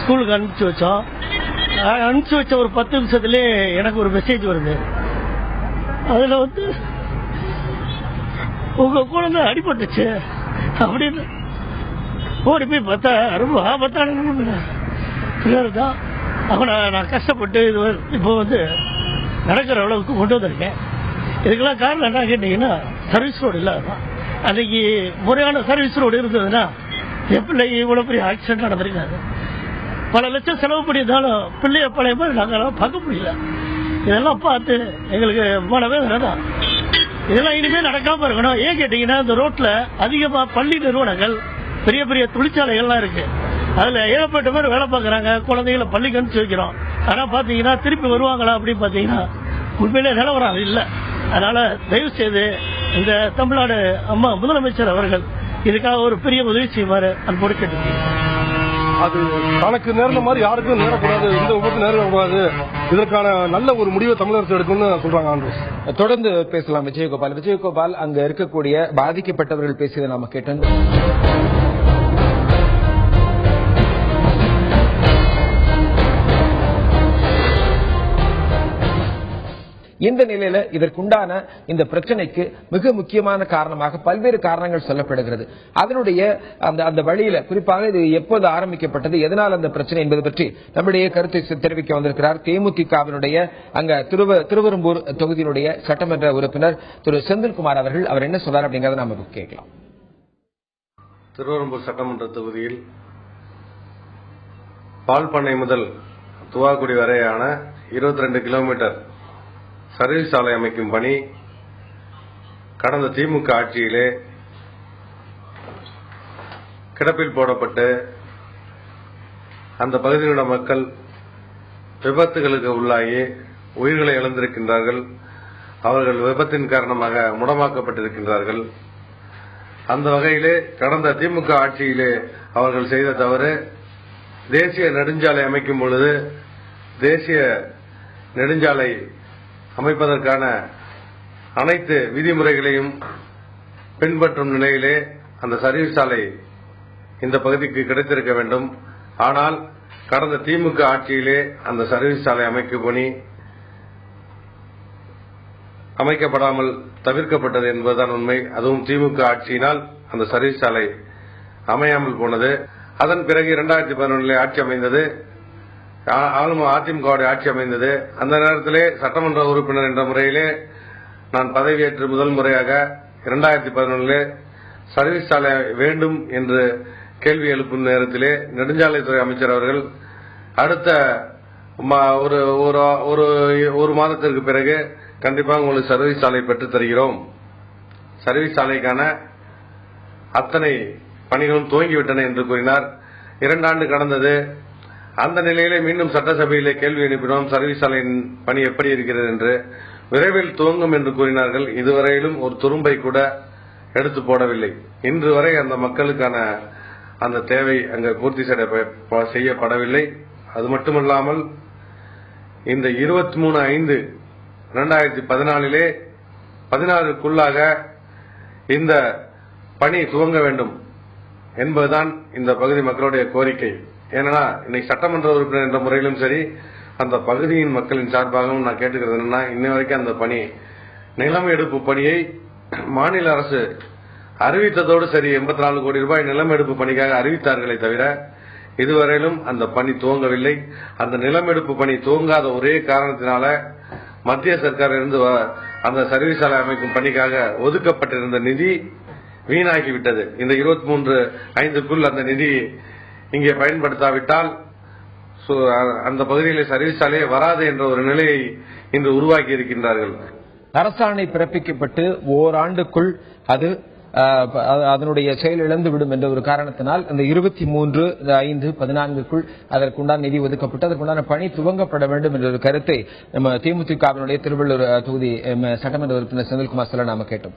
ஸ்கூலுக்கு அனுப்பிச்சு வச்சோம். அனுப்பிச்சு வச்ச ஒரு 10 நிமிஷத்துலேயே எனக்கு ஒரு மெசேஜ் வருது. அதில் உங்க குழந்தை அடிபட்டுச்சு அப்படின்னு ஓடி போய் பார்த்தா ரொம்ப ஆபத்தான தான். அவனை நான் கஷ்டப்பட்டு இப்போ நடக்கிற அளவுக்கு கொண்டு வந்திருக்கேன். இதுக்கெல்லாம் காரணம் என்ன கேட்டீங்கன்னா சர்வீஸ் ரோடு இல்லாதான். அன்னைக்கு முறையான சர்வீஸ் ரோடு இருந்ததுன்னா எப்படி இவ்வளவு பெரிய ஆக்சிடென்ட் நடந்திருக்காது. பல லட்சம் செலவு பண்ணியிருந்தாலும் பிள்ளைய பழைய மாதிரி நாங்கள் பார்க்க முடியல. இதெல்லாம் பார்த்து எங்களுக்கு வேதனை தான். இதெல்லாம் இனிமேல் நடக்காம இருக்கணும். ஏன் கேட்டீங்கன்னா இந்த ரோட்ல அதிகமா பள்ளி நிறுவனங்கள், பெரிய பெரிய தொழிற்சாலைகள்லாம் இருக்கு. அதுல ஏகப்பட்ட பேர் வேலை பார்க்கறாங்க. குழந்தைகளை பள்ளிக்கு அனுப்பிச்சு வைக்கிறோம். ஆனா பாத்தீங்கன்னா திருப்பி வருவாங்களா அப்படின்னு பாத்தீங்கன்னா உண்மையிலே நிலவரம் இல்ல. அதனால தயவு செய்து இந்த தமிழ்நாடு அம்மா முதலமைச்சர் அவர்கள் இதுக்காக ஒரு பெரிய உதவி செய்வாரு அன்போடு கேட்டுக்கொள்கிறேன். அது தனக்கு நேர்ந்த மாதிரி யாருக்கும் நேரக்கூடாது, இந்த விபத்து நேரக்கூடாது. இதற்கான நல்ல ஒரு முடிவை தமிழக அரசு எடுக்கும்னு சொல்றாங்க. தொடர்ந்து பேசலாம் விஜயகோபால், அங்க இருக்கக்கூடிய பாதிக்கப்பட்டவர்கள் பேசியதை நாம கேட்டோம். இந்த நிலையில இதற்குண்டான இந்த பிரச்சனைக்கு மிக முக்கியமான காரணமாக பல்வேறு காரணங்கள் சொல்லப்படுகிறது. அதனுடைய அந்த வழியில குறிப்பாக இது எப்போது ஆரம்பிக்கப்பட்டது, எதனால் அந்த பிரச்சனை என்பது பற்றி நம்முடைய கருத்தை தெரிவிக்க வந்திருக்கிறார் தேமுதிகவினுடைய அங்க திருவெரும்பூர் தொகுதியினுடைய சட்டமன்ற உறுப்பினர் திரு செந்தில்குமார் அவர்கள். அவர் என்ன சொல்றார் அப்படிங்கறத நாம கேட்கலாம். திருவெரும்பூர் சட்டமன்ற தொகுதியில் பால் பண்ணை முதல் துவாக்குடி வரையான 22 கிலோமீட்டர் சர்வீஸ் சாலை அமைக்கும் பணி கடந்த திமுக ஆட்சியிலே கிடப்பில் போடப்பட்டு அந்த பகுதியிலுள்ள மக்கள் விபத்துகளுக்கு உள்ளாகி உயிர்களை இழந்திருக்கின்றார்கள். அவர்கள் விபத்தின் காரணமாக முடமாக்கப்பட்டிருக்கின்றார்கள். அந்த வகையிலே கடந்த திமுக ஆட்சியிலே அவர்கள் செய்த தவறு, தேசிய நெடுஞ்சாலை அமைக்கும் பொழுது தேசிய நெடுஞ்சாலை அமைப்பதற்கான அனைத்து விதிமுறைகளையும் பின்பற்றும் நிலையிலே அந்த சர்வீஸ் சாலை இந்த பகுதிக்கு கிடைத்திருக்க வேண்டும். ஆனால் கடந்த திமுக ஆட்சியிலே அந்த சர்வீஸ் சாலை அமைக்கும் பணி அமைக்கப்படாமல் தவிர்க்கப்பட்டது என்பதுதான் உண்மை. அதுவும் திமுக ஆட்சியினால் அந்த சர்வீஸ் சாலை அமையாமல் போனது. அதன் பிறகு 2011 ஆட்சி அமைந்தது, ஆளும் அதிமுக ஆட்சி அமைந்தது. அந்த நேரத்திலே சட்டமன்ற உறுப்பினர் என்ற முறையிலே நான் பதவியேற்று முதல் முறையாக 2011 சர்வீஸ் சாலை வேண்டும் என்று கேள்வி எழுப்பும் நேரத்திலே நெடுஞ்சாலைத்துறை அமைச்சர் அவர்கள் அடுத்த ஒரு மாதத்திற்கு பிறகு கண்டிப்பாக உங்களுக்கு சர்வீஸ் சாலை பெற்றுத் தருகிறோம், சர்வீஸ் சாலைக்கான அத்தனை பணிகளும் துவங்கிவிட்டன என்று கூறினார். 2 ஆண்டு கடந்தது. அந்த நிலையிலே மீண்டும் சட்டசபையிலே கேள்வி எழுப்பினோம், சர்வீஸ் சாலையின் பணி எப்படி இருக்கிறது என்று. விரைவில் துவங்கும் என்று கூறினார்கள். இதுவரையிலும் ஒரு துரும்பை கூட எடுத்து போடவில்லை. இன்று வரை அந்த மக்களுக்கான அந்த தேவை அங்கு பூர்த்தி செய்யப்படவில்லை. அது மட்டுமல்லாமல் இந்த 23/5/2014 16க்குள்ளாக இந்த பணி துவங்க வேண்டும் என்பதுதான் இந்த பகுதி மக்களுடைய கோரிக்கை. ஏன்னா இன்னைக்கு சட்டமன்ற உறுப்பினர் என்ற முறையிலும் சரி, அந்த பகுதியின் மக்களின் சார்பாகவும் நான் கேட்டுக்கிறது என்னன்னா, இன்ன வரைக்கும் அந்த பணி நிலம் எடுப்பு பணியை மாநில அரசு அறிவித்ததோடு சரி 84 கோடி ரூபாய் நிலம் எடுப்பு பணிக்காக அறிவித்தார்களே தவிர இதுவரையிலும் அந்த பணி துவங்கவில்லை. அந்த நிலம் எடுப்பு பணி துவங்காத ஒரே காரணத்தினால மத்திய சர்க்காரிலிருந்து அந்த சர்வீஸ் சாலை அமைக்கும் பணிக்காக ஒதுக்கப்பட்டிருந்த நிதி வீணாகிவிட்டது. இந்த 23/5க்குள் அந்த நிதி இங்கே பயன்படுத்தாவிட்டால் அந்த பகுதியில் சர்வீஸ் சாலையே வராது என்ற ஒரு நிலையை இன்று உருவாக்கி இருக்கின்றார்கள். அரசாணை பிறப்பிக்கப்பட்டு ஓராண்டுக்குள் அது அதனுடைய செயல் இழந்துவிடும் என்ற ஒரு காரணத்தினால் இந்த 23/5/14க்குள் அதற்குண்டான நிதி ஒதுக்கப்பட்டு அதற்குண்டான பணி துவங்கப்பட வேண்டும் என்ற ஒரு கருத்தை நம்ம தேமுதிகவினுடைய திருவள்ளூர் தொகுதி சட்டமன்ற உறுப்பினர் செந்தில்குமார் சொல்ல நாம கேட்டோம்.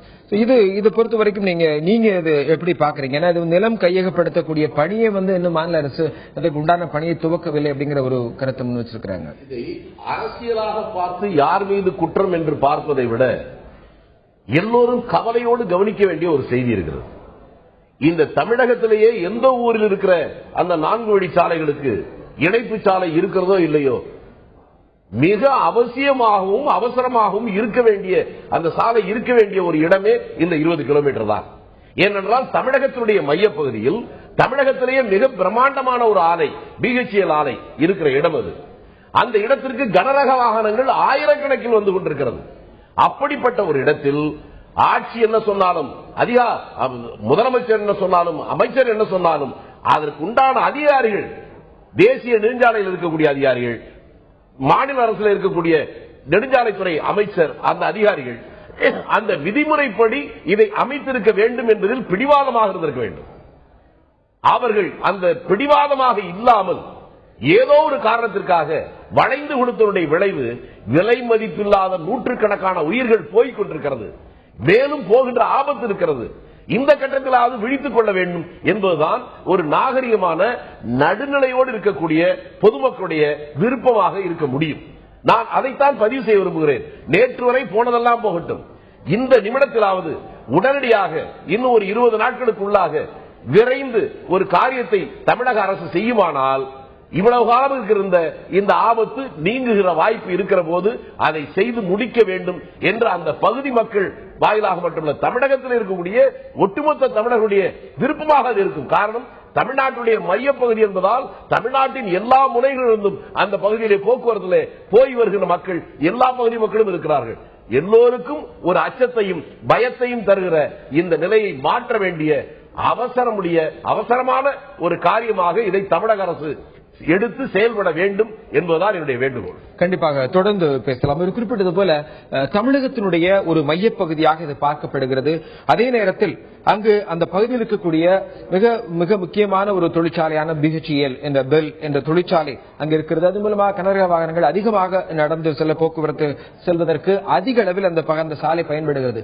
இது பொறுத்த வரைக்கும் நீங்க இது எப்படி பாக்குறீங்க? ஏன்னா இது நிலம் கையகப்படுத்தக்கூடிய பணியை இன்னும் மாநில அரசு அதற்கு உண்டான பணியை துவக்கவில்லை அப்படிங்கிற ஒரு கருத்தை முன் வச்சிருக்கிறாங்க. இதை அரசியலாக பார்த்து யார் மீது குற்றம் என்று பார்ப்பதை விட எல்லோரும் கவலையோடு கவனிக்க வேண்டிய ஒரு செய்தி இருக்கிறது. இந்த தமிழகத்திலேயே எந்த ஊரில் இருக்கிற அந்த 4 வழிச்சாலைகளுக்கு இணைப்பு சாலை இருக்கிறதோ இல்லையோ, மிக அவசியமாகவும் அவசரமாகவும் இருக்க வேண்டிய அந்த சாலை இருக்க வேண்டிய ஒரு இடமே இந்த 20 கிலோமீட்டர் தான். ஏனென்றால் தமிழகத்தினுடைய மையப்பகுதியில் தமிழகத்திலேயே மிக பிரம்மாண்டமான ஒரு ஆலை, BHEL ஆலை இருக்கிற இடம் அது. அந்த இடத்திற்கு கனரக வாகனங்கள் ஆயிரக்கணக்கில் வந்து கொண்டிருக்கிறது. அப்படிப்பட்ட ஒரு இடத்தில் ஆட்சி என்ன சொன்னாலும், முதலமைச்சர் என்ன சொன்னாலும், அமைச்சர் என்ன சொன்னாலும், அதற்கு உண்டான அதிகாரிகள், தேசிய நெடுஞ்சாலையில் இருக்கக்கூடிய அதிகாரிகள், மாநில அரசில் இருக்கக்கூடிய நெடுஞ்சாலைத்துறை அமைச்சர், அந்த அதிகாரிகள் அந்த விதிமுறைப்படி இதை அமைத்திருக்க வேண்டும் என்பதில் பிடிவாதமாக இருந்திருக்க வேண்டும். அவர்கள் அந்த பிடிவாதமாக இல்லாமல் ஏதோ ஒரு காரணத்திற்காக வளைந்து கொடுத்தவருடைய விளைவு விலை மதிப்பில்லாத நூற்றுக்கணக்கான உயிர்கள் போய்க் கொண்டிருக்கிறது. மேலும் போகின்ற ஆபத்து இருக்கிறது. இந்த கட்டத்திலாவது விழித்துக் கொள்ள வேண்டும் என்பதுதான் ஒரு நாகரிகமான நடுநிலையோடு இருக்கக்கூடிய பொதுமக்களுடைய விருப்பமாக இருக்க முடியும். நான் அதைத்தான் பதிவு செய்ய விரும்புகிறேன். நேற்று வரை போனதெல்லாம் போகட்டும், இந்த நிமிடத்திலாவது உடனடியாக இன்னும் ஒரு 20 நாட்களுக்குள்ளாக விரைந்து ஒரு காரியத்தை தமிழக அரசு செய்யுமானால் இவ்வளவு காலம் இருந்த இந்த ஆபத்து நீங்குகிற வாய்ப்பு இருக்கிற போது அதை செய்து முடிக்க வேண்டும் என்ற அந்த பகுதி மக்கள் வாயிலாக மட்டுமல்ல, தமிழகத்தில் இருக்கக்கூடிய ஒட்டுமொத்த தமிழர்களுடைய விருப்பமாக அது இருக்கும். காரணம், தமிழ்நாட்டுடைய மையப்பகுதி என்பதால் தமிழ்நாட்டின் எல்லா முனைகளிலிருந்தும் அந்த பகுதியிலே போக்குவரத்திலே போய் வருகின்ற மக்கள் எல்லா பகுதி மக்களும் இருக்கிறார்கள். எல்லோருக்கும் ஒரு அச்சத்தையும் பயத்தையும் தருகிற இந்த நிலையை மாற்ற வேண்டிய அவசரமான ஒரு காரியமாக இதை தமிழக அரசு எடுத்து செயல்பட வேண்டும் என்பதுதான் என்னுடைய வேண்டுகோள். கண்டிப்பாக தொடர்ந்து பேசலாம். ஒரு குறிப்பிட்டது போல தமிழகத்தினுடைய ஒரு மையப்பகுதியாக இது பார்க்கப்படுகிறது. அதே நேரத்தில் அங்கு அந்த பகுதியில் இருக்கக்கூடிய மிக மிக முக்கியமான ஒரு தொழிற்சாலையான BHEL என்ற பெல் என்ற தொழிற்சாலை அங்கு இருக்கிறது. அது மூலமாக கனரக வாகனங்கள் அதிகமாக நடந்து செல்ல போக்குவரத்து செல்வதற்கு அதிக அளவில் அந்த சாலை பயன்படுகிறது.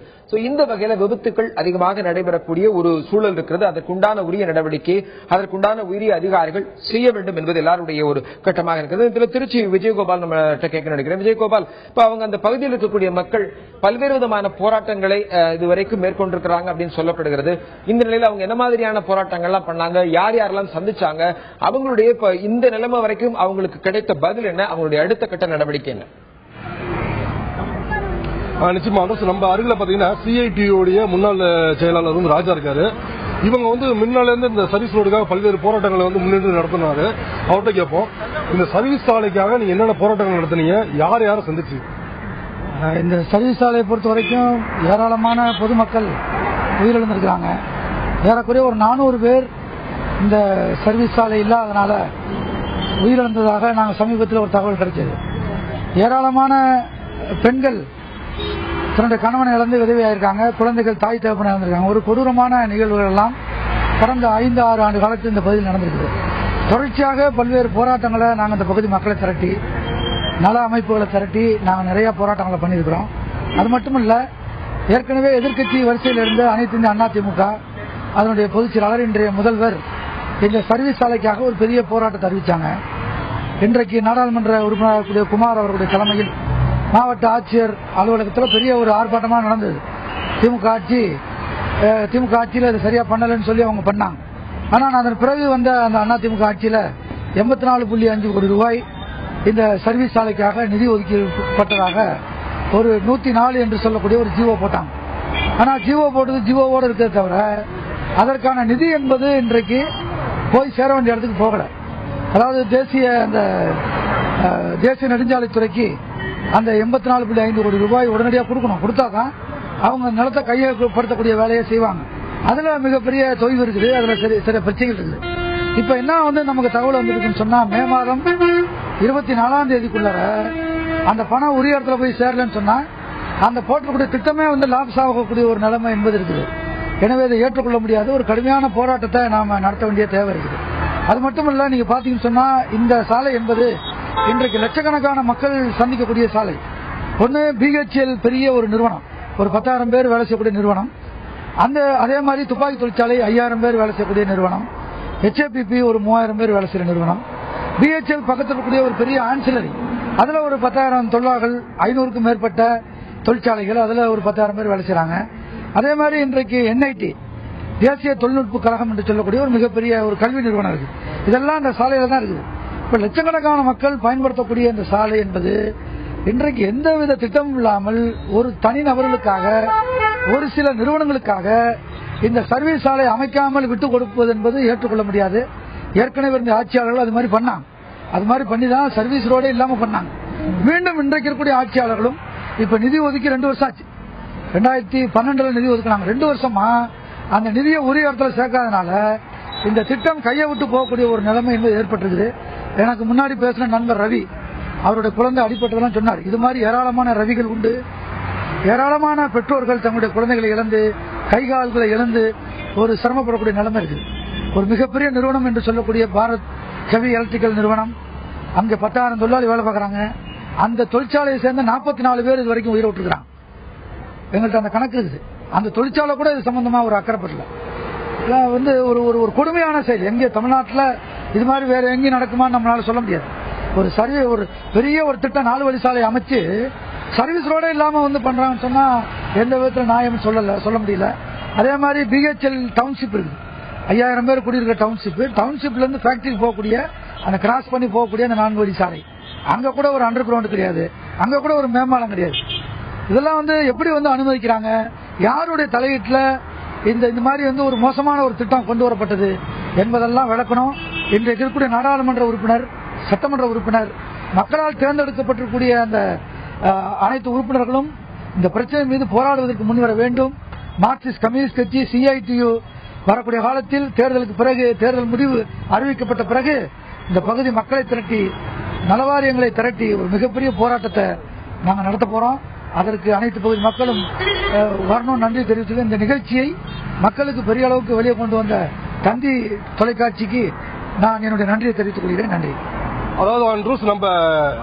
இந்த வகையில விபத்துக்கள் அதிகமாக நடைபெறக்கூடிய ஒரு சூழல் இருக்கிறது. அதற்குண்டான உரிய நடவடிக்கை, அதற்குண்டான உரிய அதிகாரிகள் செய்ய வேண்டும் என்பது எல்லாருடைய ஒரு கட்டமாக இருக்கிறது. இதுல திருச்சி விஜயகோபால் நம்ம கேட்க நினைக்கிறேன். விஜயகோபால், இப்ப அவங்க அந்த பகுதியில் இருக்கக்கூடிய மக்கள் பல்வேறு விதமான போராட்டங்களை இதுவரைக்கும் மேற்கொண்டிருக்கிறாங்க அப்படின்னு சொல்லப்படுகிறது. இந்த நிலையில் அவங்க என்ன மாதிரியான போராட்டங்கள்லாம் பண்ணாங்க, யார் யாரெல்லாம் சந்திச்சாங்க, அவங்களுடைய இந்த நிலைமை வரைக்கும் அவங்களுக்கு கிடைத்த பதில் என்ன, அவங்களுடைய அடுத்த கட்ட நடவடிக்கை என்ன? நிச்சயமா நம்ம அருகில பாத்தீங்கன்னா CITU முன்னாள் செயலாளர் ராஜா இருக்காரு. இவங்க முன்னால இருந்து இந்த சர்வீஸ் ரோடுக்காக பல்வேறு போராட்டங்களை முன்னின்று நடத்தினாரு. அவர்கிட்ட கேட்போம், இந்த சர்வீஸ் சாலைக்காக நீங்க என்னென்ன போராட்டங்கள் நடத்தினீங்க, யார் யாரை சந்திச்சு? இந்த சர்வீஸ் சாலையை பொறுத்த வரைக்கும் ஏராளமான பொதுமக்கள் உயிரிழந்திருக்கிறாங்க. ஏறக்குறைய ஒரு 400 பேர் இந்த சர்வீஸ் சாலை இல்லாதனால உயிரிழந்ததாக நாங்கள் சமீபத்தில் ஒரு தகவல் கிடைச்சது. ஏராளமான பெண்கள் தன்னுடைய கணவனை இழந்து விதவியாயிருக்காங்க. குழந்தைகள் தாய் தகப்பனை இழந்திருக்காங்க. ஒரு கொடூரமான நிகழ்வுகள் எல்லாம் கடந்த 5-6 ஆண்டு காலத்தில் இந்த பகுதியில் நடந்திருக்குது. தொடர்ச்சியாக பல்வேறு போராட்டங்களை நாங்கள் இந்த பகுதி மக்களை திரட்டி, நல அமைப்புகளை திரட்டி நாங்கள் நிறைய போராட்டங்களை பண்ணியிருக்கிறோம். அது மட்டுமல்ல, ஏற்கனவே எதிர்க்கட்சி வரிசையில் இருந்த அனைத்து இந்திய அண்ணா திமுக அதனுடைய பொதுச் செயலாளர், இன்றைய முதல்வர் இந்த சர்வீஸ் சாலைக்காக ஒரு பெரிய போராட்டத்தை அறிவித்தாங்க. இன்றைக்கு நாடாளுமன்ற உறுப்பினர் குமார் அவர்களுடைய தலைமையில் மாவட்ட ஆட்சியர் அலுவலகத்தில் பெரிய ஒரு ஆர்ப்பாட்டமாக நடந்தது. திமுக ஆட்சியில் அது சரியா பண்ணலன்னு சொல்லி அவங்க பண்ணாங்க. ஆனால் அதன் பிறகு வந்த அந்த அதிமுக ஆட்சியில் 84.5 கோடி ரூபாய் இந்த சர்வீஸ் சாலைக்காக நிதி ஒதுக்கப்பட்டதாக ஒரு 104 என்று சொல்லக்கூடிய ஒரு ஜிஓ போட்டாங்க. ஆனால் ஜிஓ போட்டது ஜிஓவோடு இருக்கிறத தவிர அதற்கான நிதி என்பது இன்றைக்கு போய் சேர வேண்டிய இடத்துக்கு போகல. அதாவது தேசிய நெடுஞ்சாலைத்துறைக்கு அந்த 84.5 கோடி ரூபாய் உடனடியாக கொடுக்கணும். கொடுத்தாதான் அவங்க நிலத்தை கையகப்படுத்தக்கூடிய வேலையை செய்வாங்க. அதுல மிகப்பெரிய தொய்வு இருக்குது. அதுல சில பிரச்சனைகள் இருக்குது. இப்ப என்ன நமக்கு தகவல் வந்திருக்குன்னு சொன்னா, மே மாதம் 24ஆம் தேதிக்குள்ள அந்த பணம் உரிய இடத்துல போய் சேரலன்னு சொன்னா அந்த போட்டக்கூடிய திட்டமே லாப்ஸ் ஆகக்கூடிய ஒரு நிலைமை என்பது இருக்குது. எனவே இதை ஏற்றுக்கொள்ள முடியாத ஒரு கடுமையான போராட்டத்தை நாம நடத்த வேண்டிய தேவை இருக்குது. அது மட்டுமல்ல, நீங்க பாத்தீங்கன்னு சொன்னா இந்த சாலை என்பது இன்றைக்கு லட்சக்கணக்கான மக்கள் சந்திக்கக்கூடிய சாலை. ஒன்னு BHEL பெரிய ஒரு நிறுவனம், ஒரு 10,000 பேர் வேலை செய்யக்கூடிய நிறுவனம். அதே மாதிரி துப்பாக்கி தொழிற்சாலை 5,000 பேர் வேலை செய்யக்கூடிய நிறுவனம். HAPP ஒரு 3,000 பேர் வேலை செய்யற நிறுவனம். BHEL பக்கத்தில் இருக்கக்கூடிய ஒரு பெரிய ஆன்சிலரி, அதுல ஒரு 10,000 தொழிலாளர்கள், 500க்கும் மேற்பட்ட தொழிற்சாலைகள், அதுல ஒரு 10,000 பேர் வேலை செய்யறாங்க. அதே மாதிரி இன்றைக்கு NIT தேசிய தொழில்நுட்ப கழகம் என்று சொல்லக்கூடிய ஒரு மிகப்பெரிய ஒரு கல்வி நிறுவனம் இருக்கு. இதெல்லாம் இந்த சாலையில தான் இருக்குது. இப்ப லட்சக்கணக்கான மக்கள் பயன்படுத்தக்கூடிய இந்த சாலை என்பது இன்றைக்கு எந்தவித திட்டமும் இல்லாமல் ஒரு தனி நபர்களுக்காக, ஒரு சில நிறுவனங்களுக்காக இந்த சர்வீஸ் சாலை அமைக்காமல் விட்டுக் கொடுப்பது என்பது ஏற்றுக்கொள்ள முடியாது. ஏற்கனவே இருந்த ஆட்சியாளர்கள் அது மாதிரி பண்ணாங்க. அது மாதிரி பண்ணிதான் சர்வீஸ் ரோடே இல்லாம பண்ணாங்க. மீண்டும் இன்றைக்கு இருக்கக்கூடிய ஆட்சியாளர்களும் இப்ப நிதி ஒதுக்கி 2 வருஷம் ஆச்சு. 2012 நிதி ஒதுக்கினாங்க. 2 வருஷமா அந்த நிதியை உரிய இடத்துல சேர்க்காதனால இந்த திட்டம் கையை விட்டு போகக்கூடிய ஒரு நிலைமை என்பது ஏற்பட்டிருக்குது. எனக்கு முன்னாடி பேசின நண்பர் ரவி, அவருடைய குழந்தை அடிப்பட்டதெல்லாம் சொன்னார். இது மாதிரி ஏராளமான ரவிகள் உண்டு. ஏராளமான பெற்றோர்கள் தங்களுடைய குழந்தைகளை இழந்து, கைகால்களை இழந்து ஒரு சிரமப்படக்கூடிய நிலைமை இருக்குது. ஒரு மிகப்பெரிய நிறுவனம் என்று சொல்லக்கூடிய பாரத் ஹெவி எலக்ட்ரிக்கல் நிறுவனம், அங்க 10,000 தொழிலாளி வேலை பார்க்கறாங்க. அந்த தொழிற்சாலையை சேர்ந்த 44 பேர் இது வரைக்கும் உயிரை விட்டுருக்காங்க. எங்கள்கிட்ட அந்த கணக்கு இருக்குது. அந்த தொழிற்சாலை கூட இது சம்பந்தமா ஒரு அக்கறைப்படல. ஒரு கொடுமையான செயல். எங்கே தமிழ்நாட்டில் இது மாதிரி வேற எங்கேயும் நடக்குமான்னு நம்மளால சொல்ல முடியாது. ஒரு பெரிய ஒரு திட்டம் 4 வழி சாலை அமைச்சு சர்வீஸ் ரோடே இல்லாம பண்றாங்கன்னு சொன்னா எந்த விதத்துல நியாயம் சொல்ல முடியல. அதே மாதிரி BHEL டவுன்ஷிப் இருக்கு. 5,000 பேர் குடியிருக்கிற டவுன்ஷிப்ல இருந்து ஃபேக்டரிக்கு போகக்கூடிய, அந்த கிராஸ் பண்ணி போகக்கூடிய அந்த 4 வழி சாலை, அங்க கூட ஒரு அண்டர் கிரவுண்ட் கிடையாது. அங்க கூட ஒரு மேம்பாலம் கிடையாது. இதெல்லாம் எப்படி அனுமதிக்கிறாங்க? யாருடைய தலையீட்டுல இந்த மாதிரி ஒரு மோசமான ஒரு திட்டம் கொண்டு வரப்பட்டது என்பதெல்லாம் விளக்கணும். இன்றைக்கு இருக்கக்கூடிய நாடாளுமன்ற உறுப்பினர், சட்டமன்ற உறுப்பினர், மக்களால் தேர்ந்தெடுக்கப்பட்டிருக்கூடிய அந்த அனைத்து உறுப்பினர்களும் இந்த பிரச்சனை மீது போராடுவதற்கு முன்வர வேண்டும். மார்க்சிஸ்ட் கம்யூனிஸ்ட் கட்சி, CITU வரக்கூடிய காலத்தில் தேர்தலுக்கு பிறகு, தேர்தல் முடிவு அறிவிக்கப்பட்ட பிறகு இந்த பகுதி மக்களை திரட்டி நலவாரியங்களை திரட்டி ஒரு மிகப்பெரிய போராட்டத்தை நாங்கள் நடத்த போறோம். அதற்கு அனைத்து பகுதி மக்களும் வரணும், நன்றி தெரிவித்து இந்த நிகழ்ச்சியை மக்களுக்கு பெரிய அளவுக்கு வெளியே கொண்டு வந்த தந்தி தொலைக்காட்சிக்கு நான் என்னுடைய நன்றியை தெரிவித்துக் கொள்கிறேன். நன்றி. அதாவது ஆண்ட்ரூஸ்,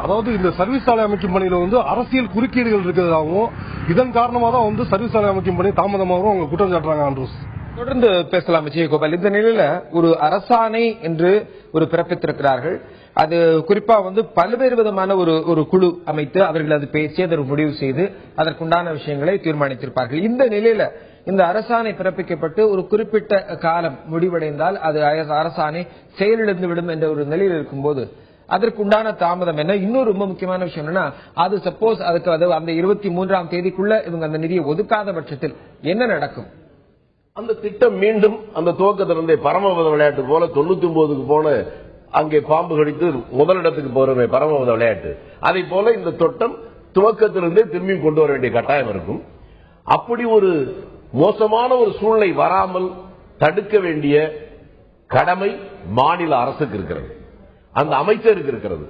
அதாவது இந்த சர்வீஸ் சாலை அமைக்கும் பணியில அரசியல் குறுக்கீடுகள் இருக்கிறதாகவும் இதன் காரணமாக தான் சர்வீஸ் சாலை அமைக்கும் பணி தாமதமாகவும் அவங்க குற்றம் சாட்டுறாங்க. ஆண்ட்ரூஸ், தொடர்ந்து பேசலாம் விஜயகோபால். இந்த நிலையில ஒரு அரசாணை என்று ஒரு பிறப்பித்திருக்கிறார்கள். அது குறிப்பா பல்வேறு விதமான ஒரு குழு அமைத்து அவர்கள் அது பேசி அதை முடிவு செய்து அதற்குண்டான விஷயங்களை தீர்மானித்திருப்பார்கள். இந்த நிலையில இந்த அரசாணை பிறப்பிக்கப்பட்டு ஒரு குறிப்பிட்ட காலம் முடிவடைந்தால் அது அரசாணை செயலிழந்து விடும் என்ற ஒரு நிலையில் இருக்கும்போது அதற்குண்டான தாமதம் என்ன? இன்னொரு ரொம்ப முக்கியமான விஷயம் என்னன்னா, அது சப்போஸ் அதுக்கு அந்த 23ஆம் தேதிக்குள்ள இவங்க அந்த நிதியை ஒதுக்காத பட்சத்தில் என்ன நடக்கும்? அந்த திட்டம் மீண்டும் அந்த துவக்கத்திலிருந்தே பரமபத விளையாட்டு போல 99க்கு போன அங்கே பாம்பு கடித்து முதலிடத்துக்கு போறமே பரமபத விளையாட்டு, அதை போல இந்த திட்டம் துவக்கத்திலிருந்தே திரும்பி கொண்டு வர வேண்டிய கட்டாயம் இருக்கும். அப்படி ஒரு மோசமான ஒரு சூழ்நிலை வராமல் தடுக்க வேண்டிய கடமை மாநில அரசுக்கு இருக்கிறது, அந்த அமைச்சருக்கு இருக்கிறது.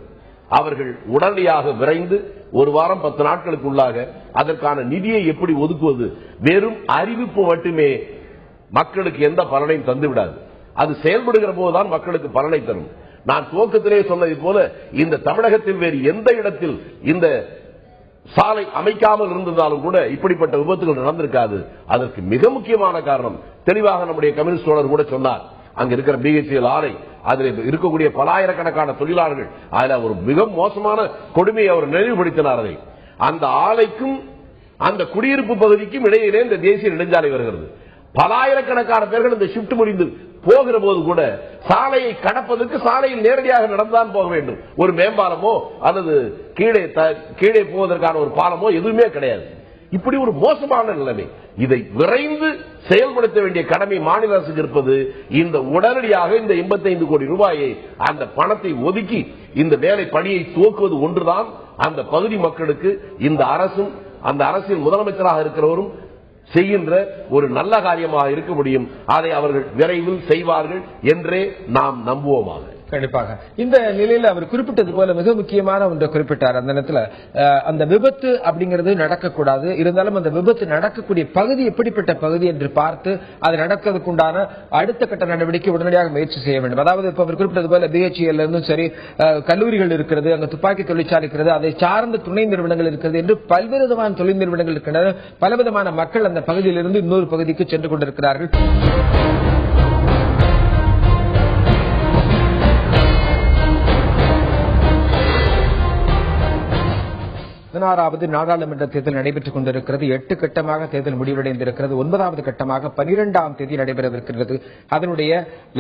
அவர்கள் உடனடியாக விரைந்து ஒரு வாரம் 10 நாட்களுக்குள்ளாக அதற்கான நிதியை எப்படி ஒதுக்குவது, வெறும் அறிவிப்பு மட்டுமே மக்களுக்கு எந்த பலனையும் தந்துவிடாது. அது செயல்படுகிற போதுதான் மக்களுக்கு பலனை தரும். நான் துவக்கத்திலே சொன்னது போல இந்த தமிழகத்தில் வேறு எந்த இடத்தில் இந்த சாலை அமைக்காமல் இருந்திருந்தாலும் கூட இப்படிப்பட்ட விபத்துகள் நடந்திருக்காது. அதற்கு மிக முக்கியமான காரணம் தெளிவாக நம்முடைய கம்யூனிஸ்ட் தோழர் கூட சொன்னார். அங்க இருக்கிற பிஹெச்எல் ஆலை, அதில் இருக்கக்கூடிய பலாயிரக்கணக்கான தொழிலாளர்கள், அதில் ஒரு மிக மோசமான கொடுமையை அவர் நினைவுபடுத்தினார். அதை அந்த ஆலைக்கும் அந்த குடியிருப்பு பகுதிக்கும் இடையிலே இந்த தேசிய நெடுஞ்சாலை வருகிறது. பலாயிரக்கணக்கான பேர்கள் இந்த ஷிப்ட் முடிந்து போகிற போது கூட சாலையை கடப்பதற்கு சாலையில் நேரடியாக நடந்தான் போக வேண்டும். ஒரு மேம்பாலமோ அல்லது கீழே போவதற்கான ஒரு பாலமோ எதுவுமே கிடையாது. இப்படி ஒரு மோசமான நிலைமை. இதை விரைந்து செயல்படுத்த வேண்டிய கடமை மாநில அரசுக்கு இருப்பது. இந்த உடனடியாக இந்த 85 கோடி ரூபாயை அந்த பணத்தை ஒதுக்கி இந்த வேலை பணியை துவக்குவது ஒன்றுதான் அந்த பகுதி மக்களுக்கு இந்த அரசும் அந்த அரசின் முதலமைச்சராக இருக்கிறவரும் செய்கின்ற ஒரு நல்ல காரியமாக இருக்க முடியும். அதை அவர்கள் விரைவில் செய்வார்கள் என்றே நாம் நம்புவோமாக. கண்டிப்பாக. இந்த நிலையில அவர் குறிப்பிட்டது போல மிக முக்கியமான ஒன்றை குறிப்பிட்டார். அந்த நேரத்தில் அந்த விபத்து அப்படிங்கிறது நடக்கக்கூடாது, இருந்தாலும் அந்த விபத்து நடக்கக்கூடிய பகுதி எப்படிப்பட்ட பகுதி என்று பார்த்து அது நடக்கிறதுக்குண்டான அடுத்த கட்ட நடவடிக்கை உடனடியாக முயற்சி செய்ய வேண்டும். அதாவது இப்ப அவர் குறிப்பிட்டது போல பிஹெச்இஎல் இருந்தும் சரி, கல்லூரிகள் இருக்கிறது, அங்க துப்பாக்கி தொழிற்சாலை இருக்கிறது, அதை சார்ந்த துணை நிறுவனங்கள் இருக்கிறது என்று பல்வேறு விதமான தொழில் நிறுவனங்கள் இருக்கின்றன. பலவிதமான மக்கள் அந்த பகுதியிலிருந்து இன்னொரு பகுதிக்கு சென்று கொண்டிருக்கிறார்கள். 16வது நாடாளுமன்ற தேர்தல் நடைபெற்றுக் கொண்டிருக்கிறது. 8 கட்டமாக தேர்தல் முடிவடைந்திருக்கிறது. 9வது கட்டமாக 12ஆம் தேதி நடைபெறவிருக்கிறது. அதனுடைய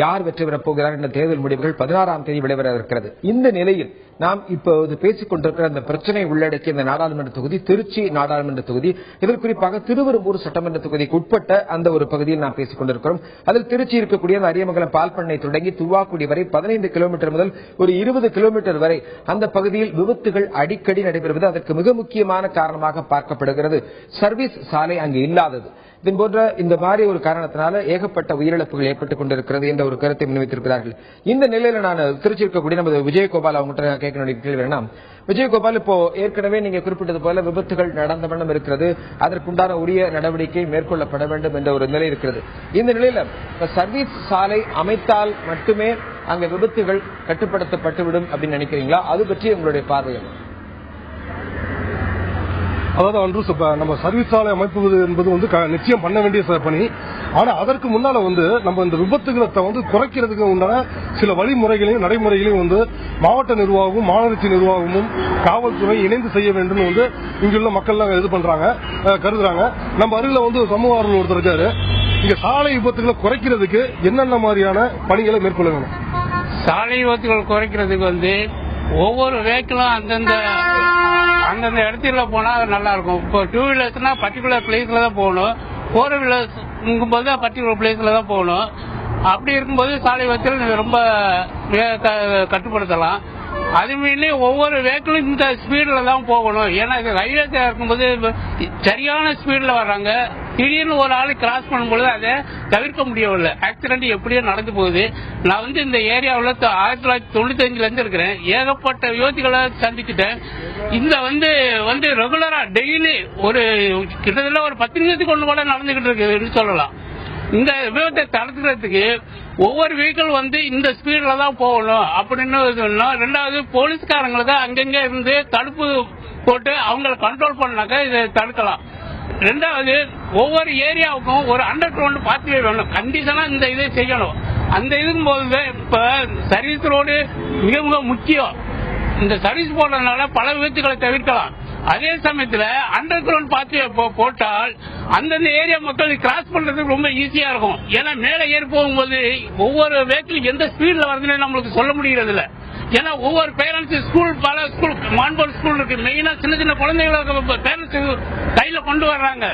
யார் வெற்றி பெறப் போகிறார் என்ற தேர்தல் முடிவுகள் 16ஆம் தேதி வெளிவரவிருக்கிறது. இந்த நிலையில் நாம் இப்போது பேசிக் கொண்டிருக்கிற அந்த பிரச்சனை உள்ளடக்கிய இந்த நாடாளுமன்ற தொகுதி திருச்சி நாடாளுமன்ற தொகுதி. இதில் குறிப்பாக திருவெரும்பூர் சட்டமன்ற தொகுதிக்கு உட்பட்ட அந்த ஒரு பகுதியில் நாம் பேசிக் கொண்டிருக்கிறோம். அதில் திருச்சி இருக்கக்கூடிய அரியமங்கலம் பால்பண்ணை தொடங்கி துவாக்குடி வரை 15 கிலோமீட்டர் முதல் ஒரு 20 கிலோமீட்டர் வரை அந்த பகுதியில் விபத்துகள் அடிக்கடி நடைபெறுவது அதற்கு மிக முக்கியமான காரணமாக பார்க்கப்படுகிறது. சர்வீஸ் சாலை அங்கு இல்லாதது. இதன் போன்ற இந்த மாதிரி ஒரு காரணத்தினால ஏகப்பட்ட உயிரிழப்புகள் ஏற்பட்டுக் கொண்டிருக்கிறது என்ற ஒரு கருத்தை முன்வைத்திருக்கிறார்கள். இந்த நிலையில நான் திருச்சி இருக்கக்கூடிய நமது விஜயகோபால் அவங்ககிட்ட கேட்க வேண்டிய கேள்வி வேணாம். விஜயகோபால், இப்போ ஏற்கனவே நீங்க குறிப்பிட்டது போல விபத்துகள் நடந்த வண்ணம் இருக்கிறது, அதற்குண்டான உரிய நடவடிக்கை மேற்கொள்ளப்பட வேண்டும் என்ற ஒரு நிலை இருக்கிறது. இந்த நிலையில சர்வீஸ் சாலை அமைத்தால் மட்டுமே அங்க விபத்துகள் கட்டுப்படுத்தப்பட்டுவிடும் அப்படின்னு நினைக்கிறீங்களா? அது பற்றி உங்களுடைய பார்வை? அதாவது நம்ம சர்வீஸ் சாலை அமைப்பது என்பது நிச்சயம் பண்ண வேண்டிய பணி. ஆனா அதற்கு முன்னால நம்ம இந்த விபத்துகளை குறைக்கிறதுக்கு உண்டான சில வழிமுறைகளையும் நடைமுறைகளையும் மாவட்ட நிர்வாகமும் மாநகராட்சி நிர்வாகமும் காவல்துறை இணைந்து செய்ய வேண்டும் இங்குள்ள மக்கள் இது பண்றாங்க, கருதுறாங்க. நம்ம அருகில சமூக ஆர்வலர் ஒருத்தர் இருக்காரு. இங்க சாலை விபத்துகளை குறைக்கிறதுக்கு என்னென்ன மாதிரியான பணிகளை மேற்கொள்ள வேணும்? சாலை விபத்துகள் குறைக்கிறதுக்கு ஒவ்வொரு வெஹிக்கிளும் அந்தந்த இடத்துல போனா நல்லா இருக்கும். இப்போ 2 வீலர்ஸ்னா பர்டிகுலர் பிளேஸ்ல தான் போகணும், 4 வீலர்ஸ் போது பர்டிகுலர் பிளேஸ்ல தான் போகணும். அப்படி இருக்கும்போது சாலை விபத்துகள் ரொம்ப கட்டுப்படுத்தலாம். அது மீறி ஒவ்வொரு வெஹிக்கிளும் இந்த ஸ்பீட்ல தான் போகணும். ஏன்னா ஹைவேஸா இருக்கும்போது சரியான ஸ்பீட்ல வர்றாங்க, திடீர்னு ஒரு ஆளு கிராஸ் பண்ணும்போது அதை தவிர்க்க முடியவில்லை. ஆக்சிடென்ட் எப்படியோ நடந்து போகுது. நான் இந்த ஏரியாவில் 1995 இருந்து இருக்கிறேன். ஏகப்பட்ட விபத்துகளை சந்திச்சுட்டேன். இந்த ரெகுலரா டெய்லி ஒரு கிட்டத்தட்ட ஒரு 10 நிமிஷத்துக்கு ஒன்று கூட நடந்துகிட்டு இருக்குன்னு சொல்லலாம். இந்த விபத்தை தடுக்கிறதுக்கு ஒவ்வொரு வெஹிக்கிள் இந்த ஸ்பீட்ல தான் போகணும் அப்படின்னு சொன்னோம். ரெண்டாவது போலீஸ்காரங்களுக்கு அங்கங்க இருந்து தடுப்பு போட்டு அவங்களை கண்ட்ரோல் பண்ணாக்க இதை தடுக்கலாம். ரெண்டாவது ஒவ்வொரு ஏரியாவுக்கும் ஒரு அண்டர் கிரவுண்ட் பாத்வே வேணும். கண்டிஷனா இந்த இதை செய்யணும். அந்த இதுக்கும் போது இப்ப சர்வீஸ் ரோடு மிக மிக முக்கியம். இந்த சர்வீஸ் போடுறதுனால பல விபத்துகளை தவிர்க்கலாம். அதே சமயத்தில் அண்டர் கிரவுண்ட் பாத்வே போட்டால் அந்தந்த ஏரியா மக்கள் கிராஸ் பண்றதுக்கு ரொம்ப ஈஸியா இருக்கும். ஏன்னா மேலே ஏறி போகும்போது ஒவ்வொரு வெஹிக்கிள் எந்த ஸ்பீட்ல வருதுன்னு நம்மளுக்கு சொல்ல முடியறது இல்ல. ஏன்னா ஒவ்வொரு பேரண்ட்ஸ் பல ஸ்கூல் மான்போர்ட் ஸ்கூல் இருக்கு. மெயினா சின்ன சின்ன குழந்தைகளை பேரண்ட்ஸ் கையில கொண்டு வர்றாங்க.